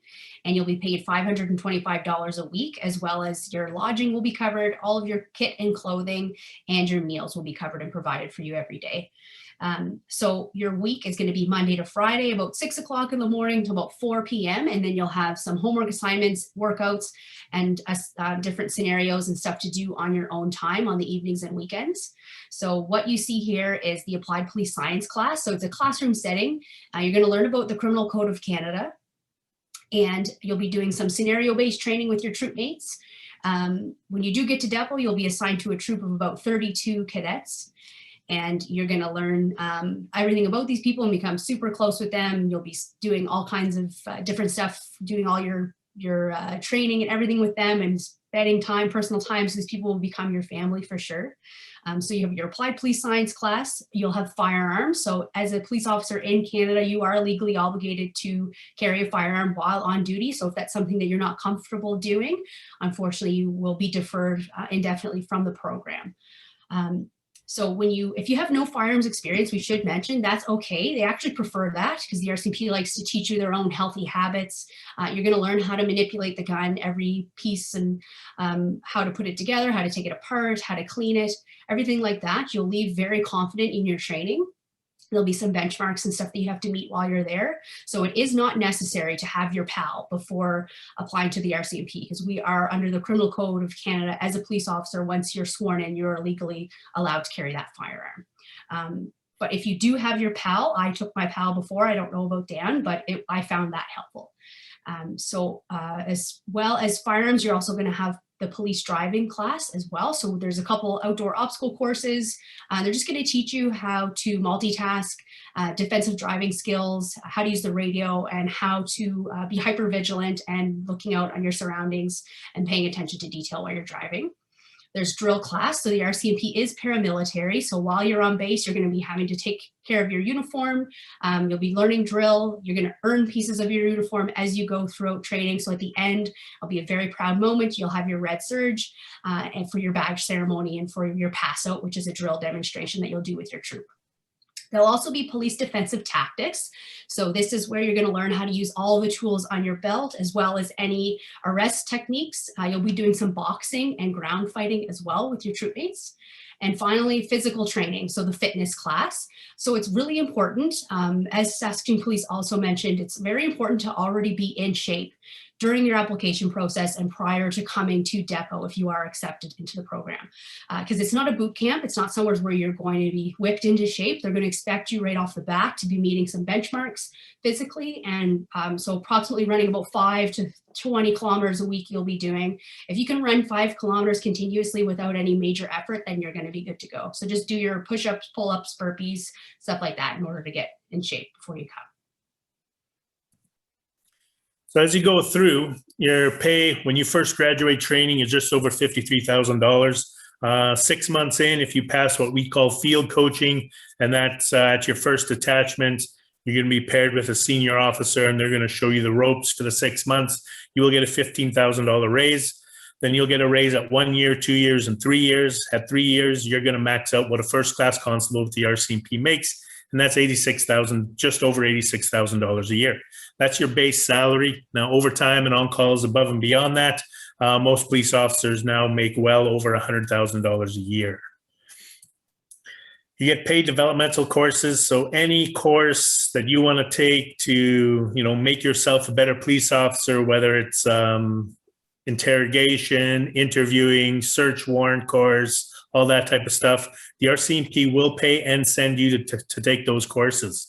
And you'll be paid $525 a week, as well as your lodging will be covered, all of your kit and clothing, and your meals will be covered and provided for you every day. So your week is going to be Monday to Friday, about 6 o'clock in the morning to about 4 p.m. And then you'll have some homework assignments, workouts, and different scenarios and stuff to do on your own time on the evenings and weekends. So what you see here is the Applied Police Science class. So it's a classroom setting. You're going to learn about the Criminal Code of Canada, and you'll be doing some scenario-based training with your troop mates. When you do get to depot, you'll be assigned to a troop of about 32 cadets. And you're going to learn everything about these people and become super close with them. You'll be doing all kinds of different stuff, doing all your training and everything with them, and spending time, personal time. So these people will become your family for sure. So you have your Applied Police Science class. You'll have firearms. So as a police officer in Canada, you are legally obligated to carry a firearm while on duty. So if that's something that you're not comfortable doing, unfortunately, you will be deferred indefinitely from the program. So if you have no firearms experience, we should mention that's okay. They actually prefer that because the Rcmp likes to teach you their own healthy habits. You're going to learn how to manipulate the gun, every piece, and how to put it together, how to take it apart, how to clean it, everything like that. You'll leave very confident in your training. There'll be some benchmarks and stuff that you have to meet while you're there. So it is not necessary to have your PAL before applying to the RCMP, because we are under the Criminal Code of Canada as a police officer. Once you're sworn in, you're legally allowed to carry that firearm. But if you do have your PAL, I took my PAL before, I don't know about Dan, but I found that helpful. As well as firearms, you're also going to have the police driving class as well. So there's a couple outdoor obstacle courses. They're just going to teach you how to multitask, defensive driving skills, how to use the radio, and how to be hyper vigilant and looking out on your surroundings and paying attention to detail while you're driving. There's drill class. So the RCMP is paramilitary. So while you're on base, you're going to be having to take care of your uniform. You'll be learning drill. You're going to earn pieces of your uniform as you go throughout training. So at the end, it'll be a very proud moment. You'll have your red surge and for your badge ceremony and for your pass out, which is a drill demonstration that you'll do with your troop. There'll also be police defensive tactics. So this is where you're going to learn how to use all the tools on your belt, as well as any arrest techniques. You'll be doing some boxing and ground fighting as well with your troop mates. And finally, physical training, so the fitness class. So it's really important, as Saskatoon Police also mentioned, it's very important to already be in shape during your application process and prior to coming to depot if you are accepted into the program. Because it's not a boot camp, it's not somewhere where you're going to be whipped into shape. They're going to expect you right off the bat to be meeting some benchmarks physically. And so approximately running about 5 to 20 kilometers a week you'll be doing. If you can run 5 kilometers continuously without any major effort, then you're going to be good to go. So just do your push-ups, pull-ups, burpees, stuff like that in order to get in shape before you come. So as you go through, your pay when you first graduate training is just over $53,000. 6 months in, if you pass what we call field coaching, and that's at your first detachment, you're going to be paired with a senior officer and they're going to show you the ropes for the 6 months. You will get a $15,000 raise. Then you'll get a raise at 1 year, 2 years, and 3 years. At 3 years, you're going to max out what a first-class constable with the Rcmp makes, and that's $86,000, just over $86,000 a year. That's your base salary. Now, overtime and on-calls above and beyond that, most police officers now make well over $100,000 a year. You get paid developmental courses. So any course that you want to take to, make yourself a better police officer, whether it's interrogation, interviewing, search warrant course, all that type of stuff, the Rcmp will pay and send you to take those courses.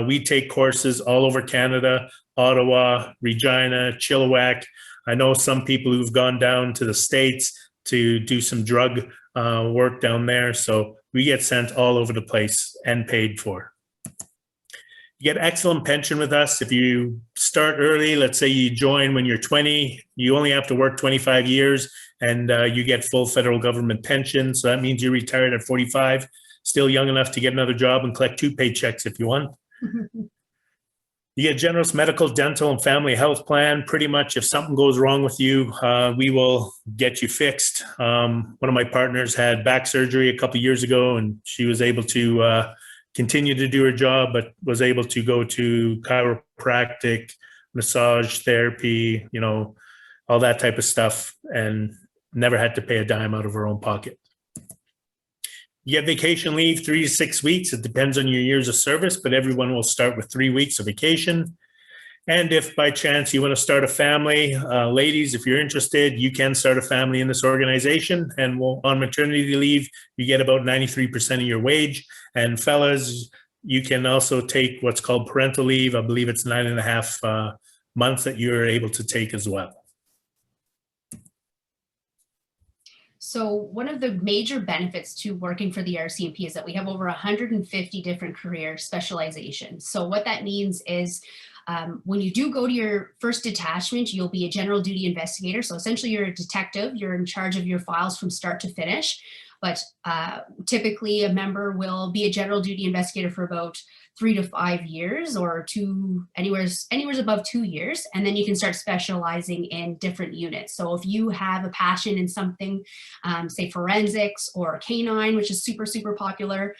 We take courses all over Canada, Ottawa, Regina, Chilliwack. I know some people who've gone down to the States to do some drug work down there. So we get sent all over the place and paid for. You get excellent pension with us. If you start early, let's say you join when you're 20, you only have to work 25 years and you get full federal government pension. So that means you're retired at 45, still young enough to get another job and collect 2 paychecks if you want. You get generous medical, dental, and family health plan. Pretty much if something goes wrong with you, we will get you fixed. One of my partners had back surgery a couple of years ago and she was able to continue to do her job, but was able to go to chiropractic, massage therapy, all that type of stuff, and never had to pay a dime out of her own pocket. You get vacation leave, 3 to 6 weeks. It depends on your years of service, but everyone will start with 3 weeks of vacation. And if by chance you want to start a family, ladies, if you're interested, you can start a family in this organization. And on maternity leave, you get about 93% of your wage. And fellas, you can also take what's called parental leave. I believe it's 9.5 months that you're able to take as well. So one of the major benefits to working for the Rcmp is that we have over 150 different career specializations. So what that means is when you do go to your first detachment, you'll be a general duty investigator. So essentially you're a detective, you're in charge of your files from start to finish. But typically a member will be a general duty investigator for about 3 to 5 years, or anywhere above 2 years. And then you can start specializing in different units. So if you have a passion in something, say forensics or canine, which is super, super popular,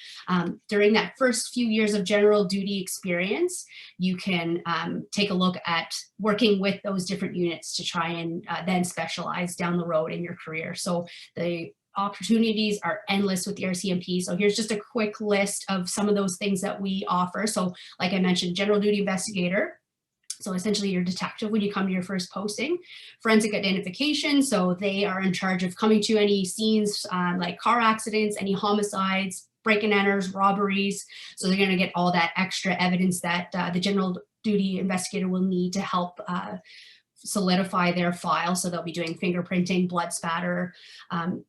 during that first few years of general duty experience, you can take a look at working with those different units to try and then specialize down the road in your career. So the opportunities are endless with the Rcmp. So here's just a quick list of some of those things that we offer. So like I mentioned, general duty investigator. So essentially you're a detective when you come to your first posting. Forensic identification. So they are in charge of coming to any scenes like car accidents, any homicides, break-and-enters, robberies. So they're going to get all that extra evidence that the general duty investigator will need to help solidify their file. So they'll be doing fingerprinting, blood spatter.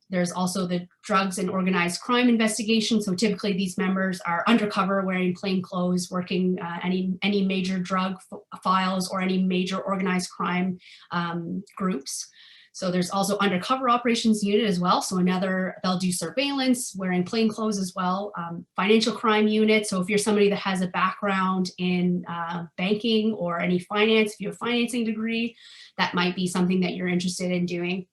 There's also the drugs and organized crime investigation. So typically these members are undercover, wearing plain clothes, working any major drug files or any major organized crime groups. So there's also undercover operations unit as well. So they'll do surveillance, wearing plain clothes as well. Financial crime unit. So if you're somebody that has a background in banking or any finance, if you have a financing degree, that might be something that you're interested in doing.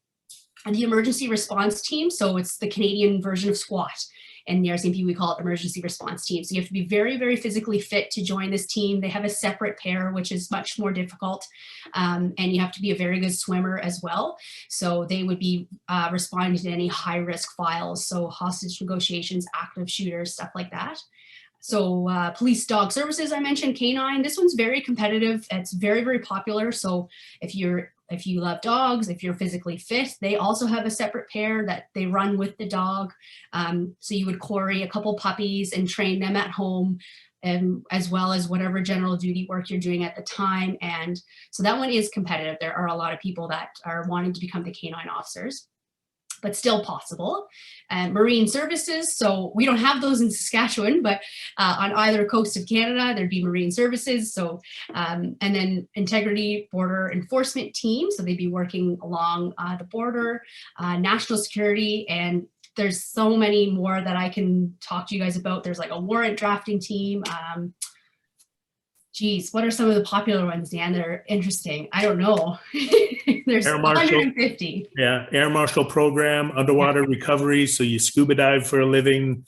And the emergency response team. So it's the Canadian version of SWAT. In the RCMP, we call it emergency response team. So you have to be very, very physically fit to join this team. They have a separate pair, which is much more difficult. And you have to be a very good swimmer as well. So they would be responding to any high risk files. So hostage negotiations, active shooters, stuff like that. So police dog services, I mentioned canine. This one's very competitive. It's very, very popular. So if you love dogs, if you're physically fit, they also have a separate pair that they run with the dog. So you would quarry a couple puppies and train them at home, as well as whatever general duty work you're doing at the time. And so that one is competitive. There are a lot of people that are wanting to become the canine officers, but still possible. Marine services, so we don't have those in Saskatchewan, but on either coast of Canada, there'd be marine services. So, and then integrity border enforcement team, so they'd be working along the border, national security, and there's so many more that I can talk to you guys about. There's like a warrant drafting team. Geez, what are some of the popular ones, Dan, that are interesting? I don't know. There's Air Marshal. 150. Yeah, Air Marshal program, underwater recovery, so you scuba dive for a living,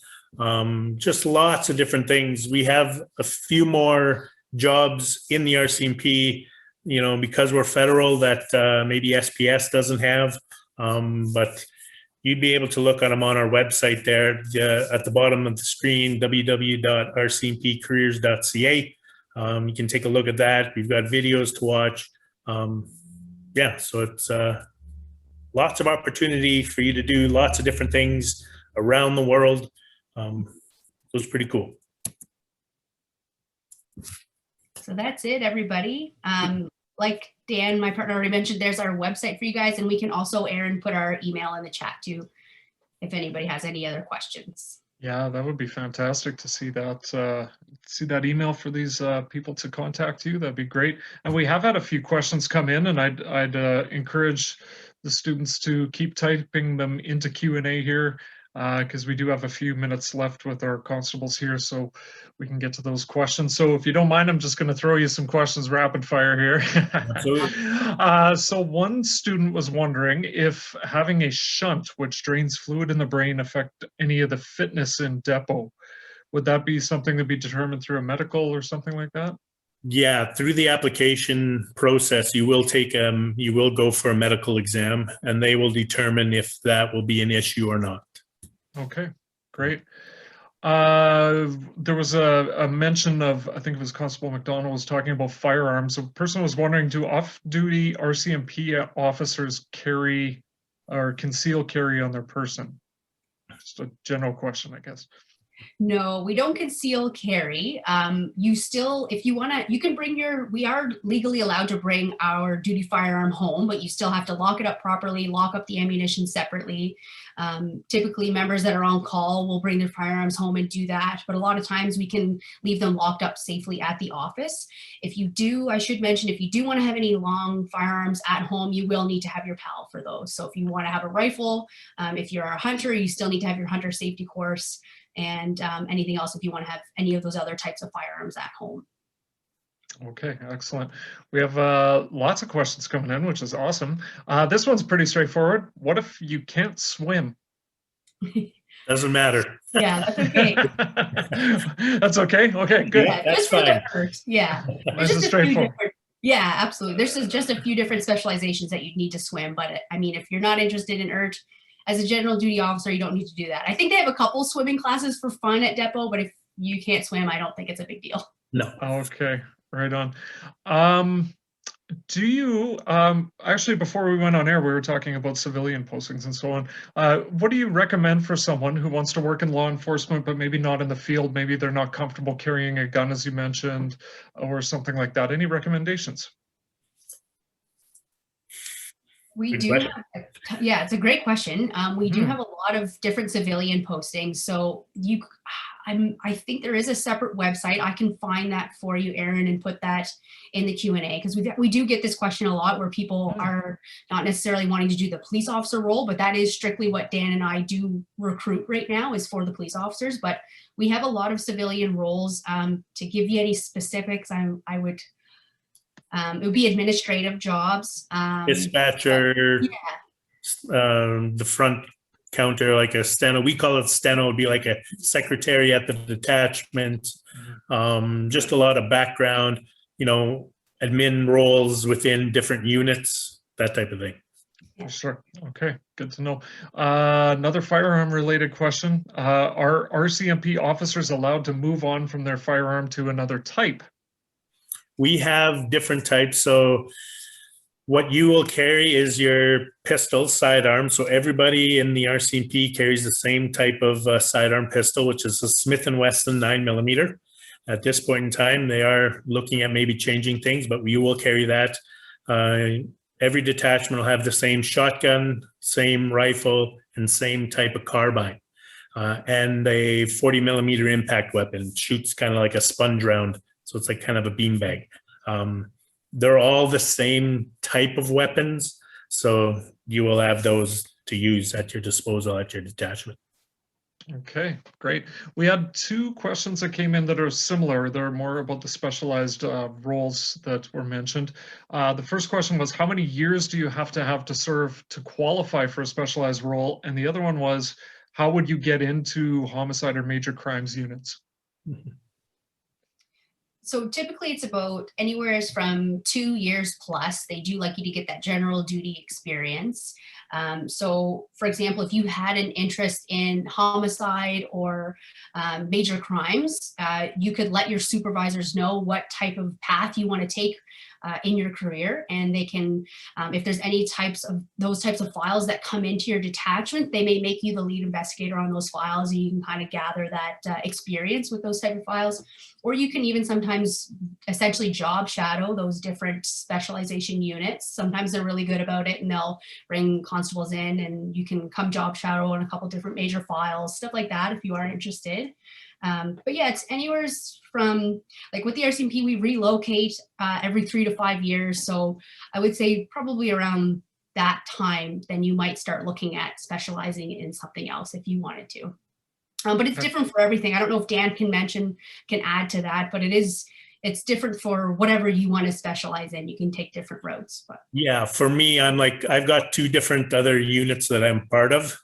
just lots of different things. We have a few more jobs in the RCMP, you know, because we're federal, that maybe SPS doesn't have, but you'd be able to look at them on our website there at the bottom of the screen, www.rcmpcareers.ca. You can take a look at that. We've got videos to watch. Yeah, so it's lots of opportunity for you to do lots of different things around the world. So it's pretty cool. So that's it, everybody. Like Dan, my partner, already mentioned, there's our website for you guys, and we can also, Aaron, put our email in the chat too, if anybody has any other questions. Yeah, that would be fantastic to see that email for these people to contact you. That'd be great. And we have had a few questions come in, and I'd encourage the students to keep typing them into Q&A here, because we do have a few minutes left with our constables here, so we can get to those questions. So if you don't mind, I'm just going to throw you some questions rapid fire here. So one student was wondering if having a shunt, which drains fluid in the brain, affect any of the fitness in depot. Would that be something to be determined through a medical or something like that? Yeah, through the application process, you will go for a medical exam, and they will determine if that will be an issue or not. Okay, great. There was a mention of, I think it was Constable McDonald was talking about firearms. A person was wondering, do off-duty RCMP officers carry or conceal carry on their person? Just a general question, I guess. No, we don't conceal carry. You still, if you want to, you can bring we are legally allowed to bring our duty firearm home, but you still have to lock it up properly, lock up the ammunition separately. Typically members that are on call will bring their firearms home and do that. But a lot of times we can leave them locked up safely at the office. If you do, I should mention, if you do want to have any long firearms at home, you will need to have your PAL for those. So if you want to have a rifle, if you're a hunter, you still need to have your hunter safety course. And anything else if you want to have any of those other types of firearms at home. Okay, excellent. We have lots of questions coming in, which is awesome. This one's pretty straightforward. What if you can't swim? Doesn't matter. Yeah, that's okay. That's okay? Okay, good. Yeah, that's fine. Yeah. Nice and straightforward. Yeah, absolutely. There's just a few different specializations that you'd need to swim. But I mean, if you're not interested in ERT, as a general duty officer, you don't need to do that. I think they have a couple swimming classes for fun at depot, but if you can't swim, I don't think it's a big deal. No. Okay, right on. Do you, actually, before we went on air, we were talking about civilian postings and so on. What do you recommend for someone who wants to work in law enforcement, but maybe not in the field? Maybe they're not comfortable carrying a gun, as you mentioned, or something like that. Any recommendations? We do have, yeah, it's a great question. We do have a lot of different civilian postings. So I think there is a separate website. I can find that for you, Aaron, and put that in the Q&A, because we do get this question a lot where people are not necessarily wanting to do the police officer role, but that is strictly what Dan and I do recruit right now, is for the police officers. But we have a lot of civilian roles. To give you any specifics, I would it would be administrative jobs. Dispatcher, the front counter, like a steno. We call it steno. It'd be like a secretary at the detachment. Just a lot of background, admin roles within different units, that type of thing. Sure. Okay, good to know. Another firearm related question. Are RCMP officers allowed to move on from their firearm to another type? We have different types. So what you will carry is your pistol sidearm. So everybody in the RCMP carries the same type of sidearm pistol, which is a Smith & Wesson 9mm. At this point in time, they are looking at maybe changing things, but we will carry that. Every detachment will have the same shotgun, same rifle, and same type of carbine. And a 40mm impact weapon. Shoots kind of like a sponge round. So it's like kind of a beanbag. They're all the same type of weapons. So you will have those to use at your disposal at your detachment. Okay, great. We had two questions that came in that are similar. They're more about the specialized roles that were mentioned. The first question was, how many years do you have to serve to qualify for a specialized role? And the other one was, how would you get into homicide or major crimes units? So typically it's about anywhere from 2 years plus. They do like you to get that general duty experience. So for example, if you had an interest in homicide or major crimes, you could let your supervisors know what type of path you want to take in your career, and they can, if there's any those types of files that come into your detachment, they may make you the lead investigator on those files, and you can kind of gather that experience with those type of files. Or you can even sometimes essentially job shadow those different specialization units. Sometimes they're really good about it and they'll bring constables in and you can come job shadow on a couple different major files, stuff like that if you are interested. But yeah, it's anywhere from, like with the RCMP, we relocate every 3 to 5 years. So I would say probably around that time, then you might start looking at specializing in something else if you wanted to. But it's different for everything. I don't know if Dan can add to that, but it's different for whatever you want to specialize in. You can take different routes. But yeah, for me, I've got 2 different other units that I'm part of.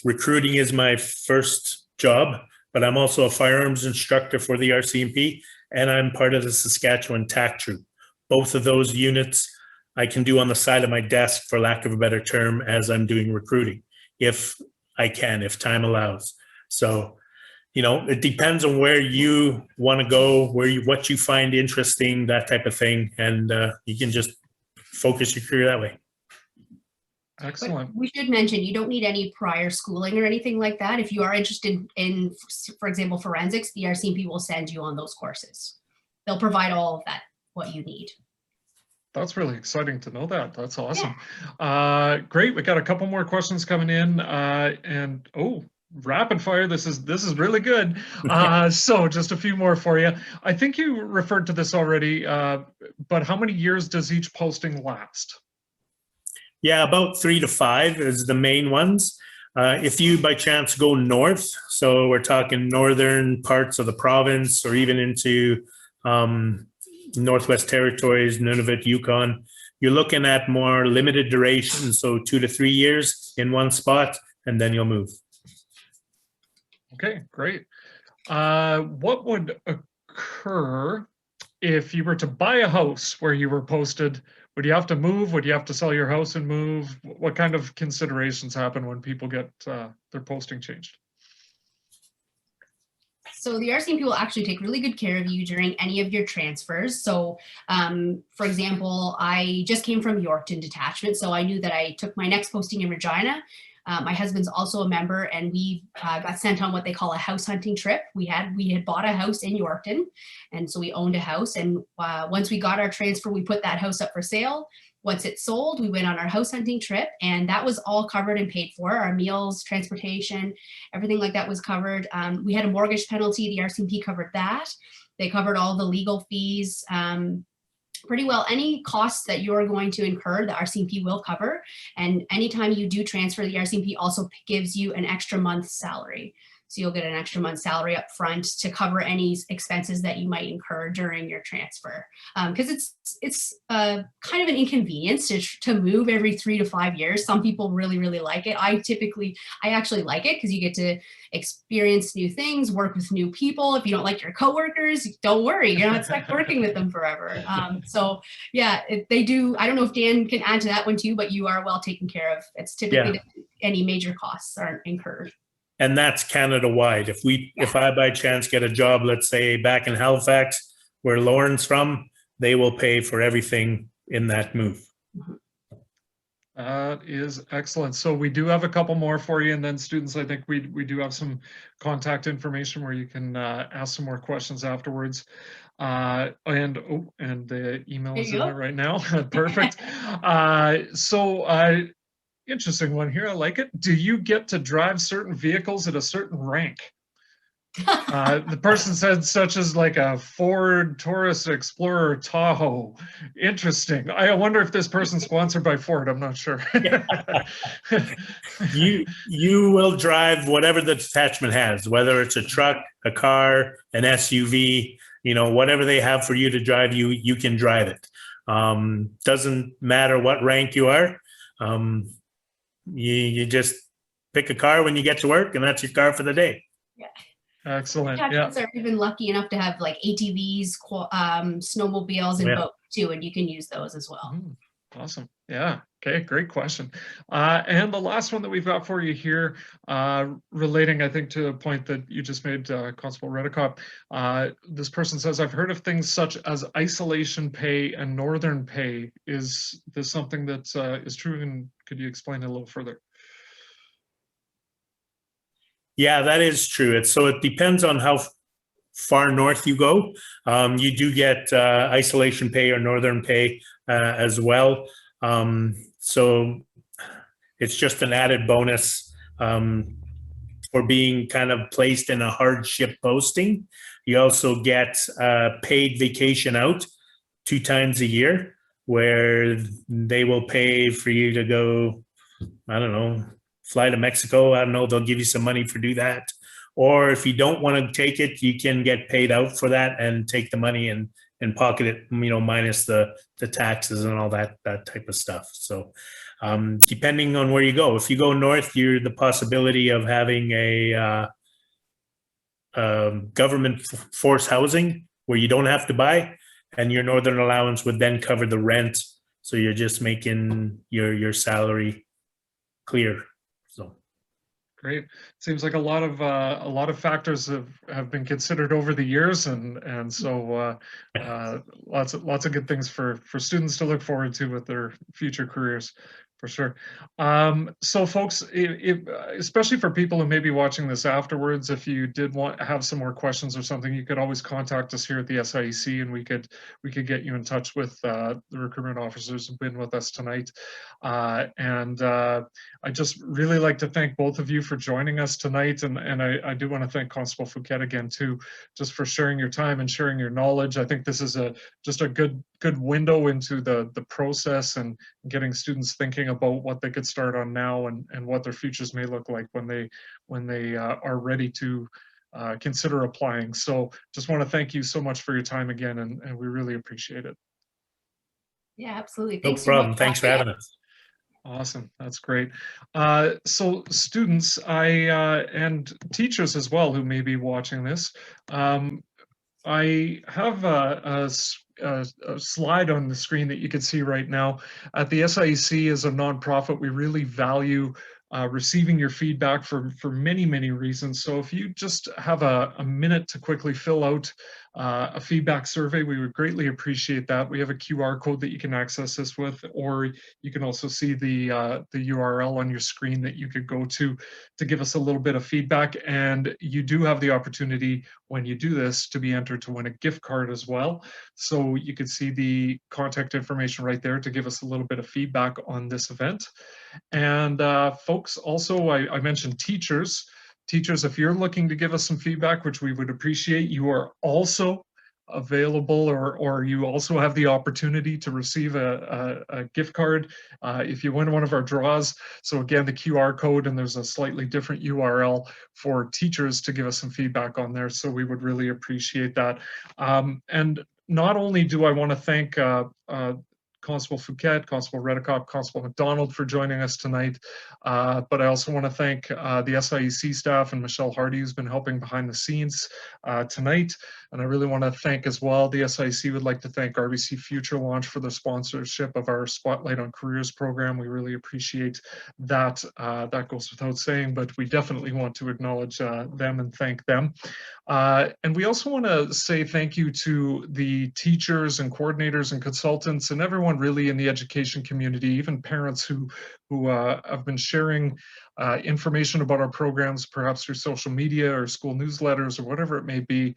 Recruiting is my first job, but I'm also a firearms instructor for the RCMP, and I'm part of the Saskatchewan TAC Troop. Both of those units I can do on the side of my desk, for lack of a better term, as I'm doing recruiting, if I can, if time allows. So, it depends on where you want to go, what you find interesting, that type of thing, and you can just focus your career that way. Excellent. But we should mention, you don't need any prior schooling or anything like that. If you are interested in, for example, forensics, the RCMP will send you on those courses. They'll provide all of that, what you need. That's really exciting to know that. That's awesome. Yeah. Great. We got a couple more questions coming in, and rapid fire. This is really good. So just a few more for you. I think you referred to this already, but how many years does each posting last? Yeah, about 3 to 5 is the main ones. If you by chance go north, so we're talking northern parts of the province, or even into Northwest Territories, Nunavut, Yukon, you're looking at more limited duration, so 2 to 3 years in one spot, and then you'll move. Okay, great. What would occur if you were to buy a house where you were posted? Would you have to move? Would you have to sell your house and move? What kind of considerations happen when people get their posting changed? So the RCMP will actually take really good care of you during any of your transfers. So for example, I just came from Yorkton detachment, so I knew that I took my next posting in Regina. My husband's also a member, and we got sent on what they call a house hunting trip. We had bought a house in Yorkton, and so we owned a house. And once we got our transfer, we put that house up for sale. Once it sold, we went on our house hunting trip, and that was all covered and paid for. Our meals, transportation, everything like that was covered. We had a mortgage penalty. The RCMP covered that. They covered all the legal fees. Pretty well any costs that you're going to incur, the RCMP will cover. And anytime you do transfer, the RCMP also gives you an extra month's salary. So you'll get an extra month's salary up front to cover any expenses that you might incur during your transfer. Because it's kind of an inconvenience to move every 3 to 5 years. Some people really, really like it. I actually like it because you get to experience new things, work with new people. If you don't like your coworkers, don't worry, you're not stuck working with them forever. So yeah, they do. I don't know if Dan can add to that one too, but you are well taken care of. It's typically any major costs aren't incurred. And that's Canada-wide. If I by chance get a job, let's say back in Halifax, where Lauren's from, they will pay for everything in that move. That is excellent. So we do have a couple more for you, and then students, I think we do have some contact information where you can ask some more questions afterwards. And the email is in there right now. Perfect. Interesting one here. I like it. Do you get to drive certain vehicles at a certain rank? The person said such as like a Ford Taurus, Explorer, Tahoe. Interesting. I wonder if this person's sponsored by Ford. I'm not sure. You will drive whatever the detachment has, whether it's a truck, a car, an SUV, whatever they have for you to drive, you can drive it. Doesn't matter what rank you are. You just pick a car when you get to work, and that's your car for the day. Yeah. Excellent. Detachments are even lucky enough to have like ATVs, snowmobiles, and boats too, and you can use those as well. Awesome. Yeah. Okay. Great question. And the last one that we've got for you here, relating, I think, to a point that you just made, Constable Retake. This person says, I've heard of things such as isolation pay and northern pay. Is this something that is true? And could you explain it a little further? Yeah, that is true. It depends on how far north you go. You do get isolation pay or northern pay as well. So it's just an added bonus for being kind of placed in a hardship posting. You also get paid vacation out 2 times a year, where they will pay for you to go, I don't know, fly to Mexico. I don't know, they'll give you some money for do that. Or if you don't want to take it, you can get paid out for that and take the money and pocket it, minus the taxes and all that type of stuff. So depending on where you go, if you go north, you're the possibility of having a government force housing where you don't have to buy, and your northern allowance would then cover the rent. So you're just making your salary clear. So great. Seems like a lot of factors have been considered over the years, and so lots of good things for students to look forward to with their future careers, for sure. So folks, especially for people who may be watching this afterwards, if you did have some more questions or something, you could always contact us here at the SIEC, and we could get you in touch with the recruitment officers who've been with us tonight. I just really like to thank both of you for joining us tonight, and I do want to thank Constable Fouquet again too, just for sharing your time and sharing your knowledge. I think this is just a good window into the process and getting students thinking about what they could start on now and what their futures may look like when they are ready to consider applying. So just want to thank you so much for your time again, and we really appreciate it. Yeah, absolutely. No problem. Thanks for having us. Awesome. That's great. So students, and teachers as well who may be watching this, I have a slide on the screen that you can see right now. At the SIEC, as a nonprofit, we really value receiving your feedback for many, many reasons. So if you just have a minute to quickly fill out a feedback survey, we would greatly appreciate that. We have a QR code that you can access this with, or you can also see the URL on your screen that you could go to give us a little bit of feedback. And you do have the opportunity when you do this to be entered to win a gift card as well. So you can see the contact information right there to give us a little bit of feedback on this event. And folks, also, I mentioned teachers. Teachers, if you're looking to give us some feedback, which we would appreciate, you are also available, or you also have the opportunity to receive a gift card if you win one of our draws. So again, the QR code, and there's a slightly different URL for teachers to give us some feedback on there. So we would really appreciate that. And not only do I want to thank Constable Fouquet, Constable Retake, Constable McDonald for joining us tonight, but I also want to thank the SIEC staff and Michelle Hardy, who's been helping behind the scenes tonight. And I really want to thank as well, the SIEC would like to thank RBC Future Launch for the sponsorship of our Spotlight on Careers program. We really appreciate that. That goes without saying, but we definitely want to acknowledge them and thank them. And we also want to say thank you to the teachers and coordinators and consultants and everyone really in the education community, even parents who have been sharing information about our programs, perhaps through social media or school newsletters or whatever it may be.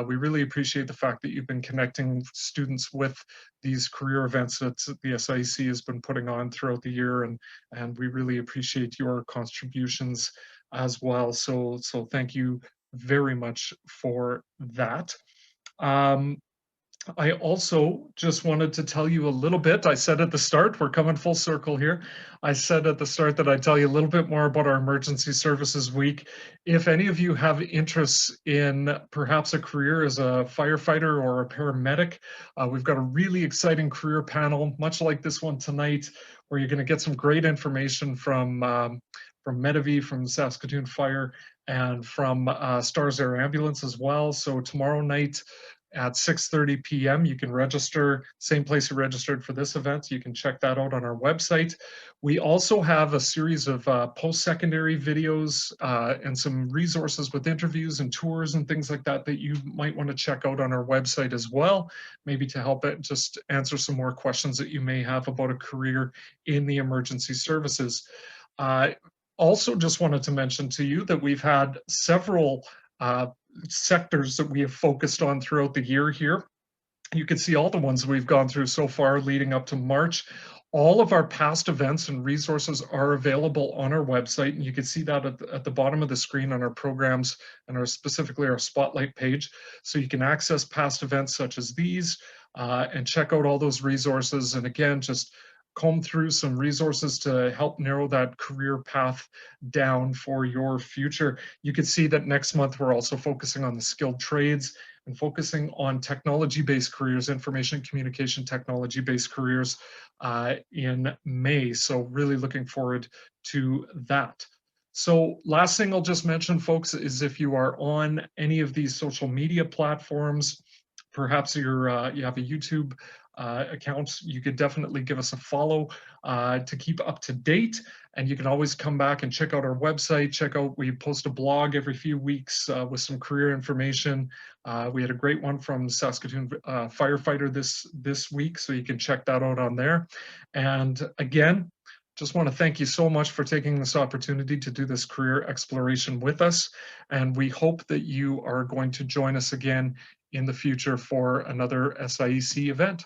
We really appreciate the fact that you've been connecting students with these career events that the SIEC has been putting on throughout the year, and we really appreciate your contributions as well. So thank you very much for that. I also just wanted to tell you a little bit. I said at the start, we're coming full circle here. I said at the start that I'd tell you a little bit more about our Emergency Services Week. If any of you have interests in perhaps a career as a firefighter or a paramedic, we've got a really exciting career panel, much like this one tonight, where you're going to get some great information from Medivie, from Saskatoon Fire, and from Stars Air Ambulance as well. So tomorrow night, at 6:30 p.m. you can register, same place you registered for this event. You can check that out on our website. We also have a series of post-secondary videos and some resources with interviews and tours and things like that that you might want to check out on our website as well, maybe to help it just answer some more questions that you may have about a career in the emergency services. Also just wanted to mention to you that we've had several sectors that we have focused on throughout the year here. You can see all the ones we've gone through so far leading up to March. All of our past events and resources are available on our website, and you can see that at the bottom of the screen on our programs and specifically our Spotlight page. So you can access past events such as these and check out all those resources. And again, just comb through some resources to help narrow that career path down for your future. You can see that next month we're also focusing on the skilled trades and focusing on technology-based careers, information communication technology-based careers in May. So really looking forward to that. So last thing I'll just mention, folks, is if you are on any of these social media platforms, perhaps you have a YouTube account, you could definitely give us a follow to keep up to date. And you can always come back and check out our website. We post a blog every few weeks with some career information. We had a great one from Saskatoon firefighter this week, so you can check that out on there. And again, just want to thank you so much for taking this opportunity to do this career exploration with us. And we hope that you are going to join us again in the future for another SIEC event.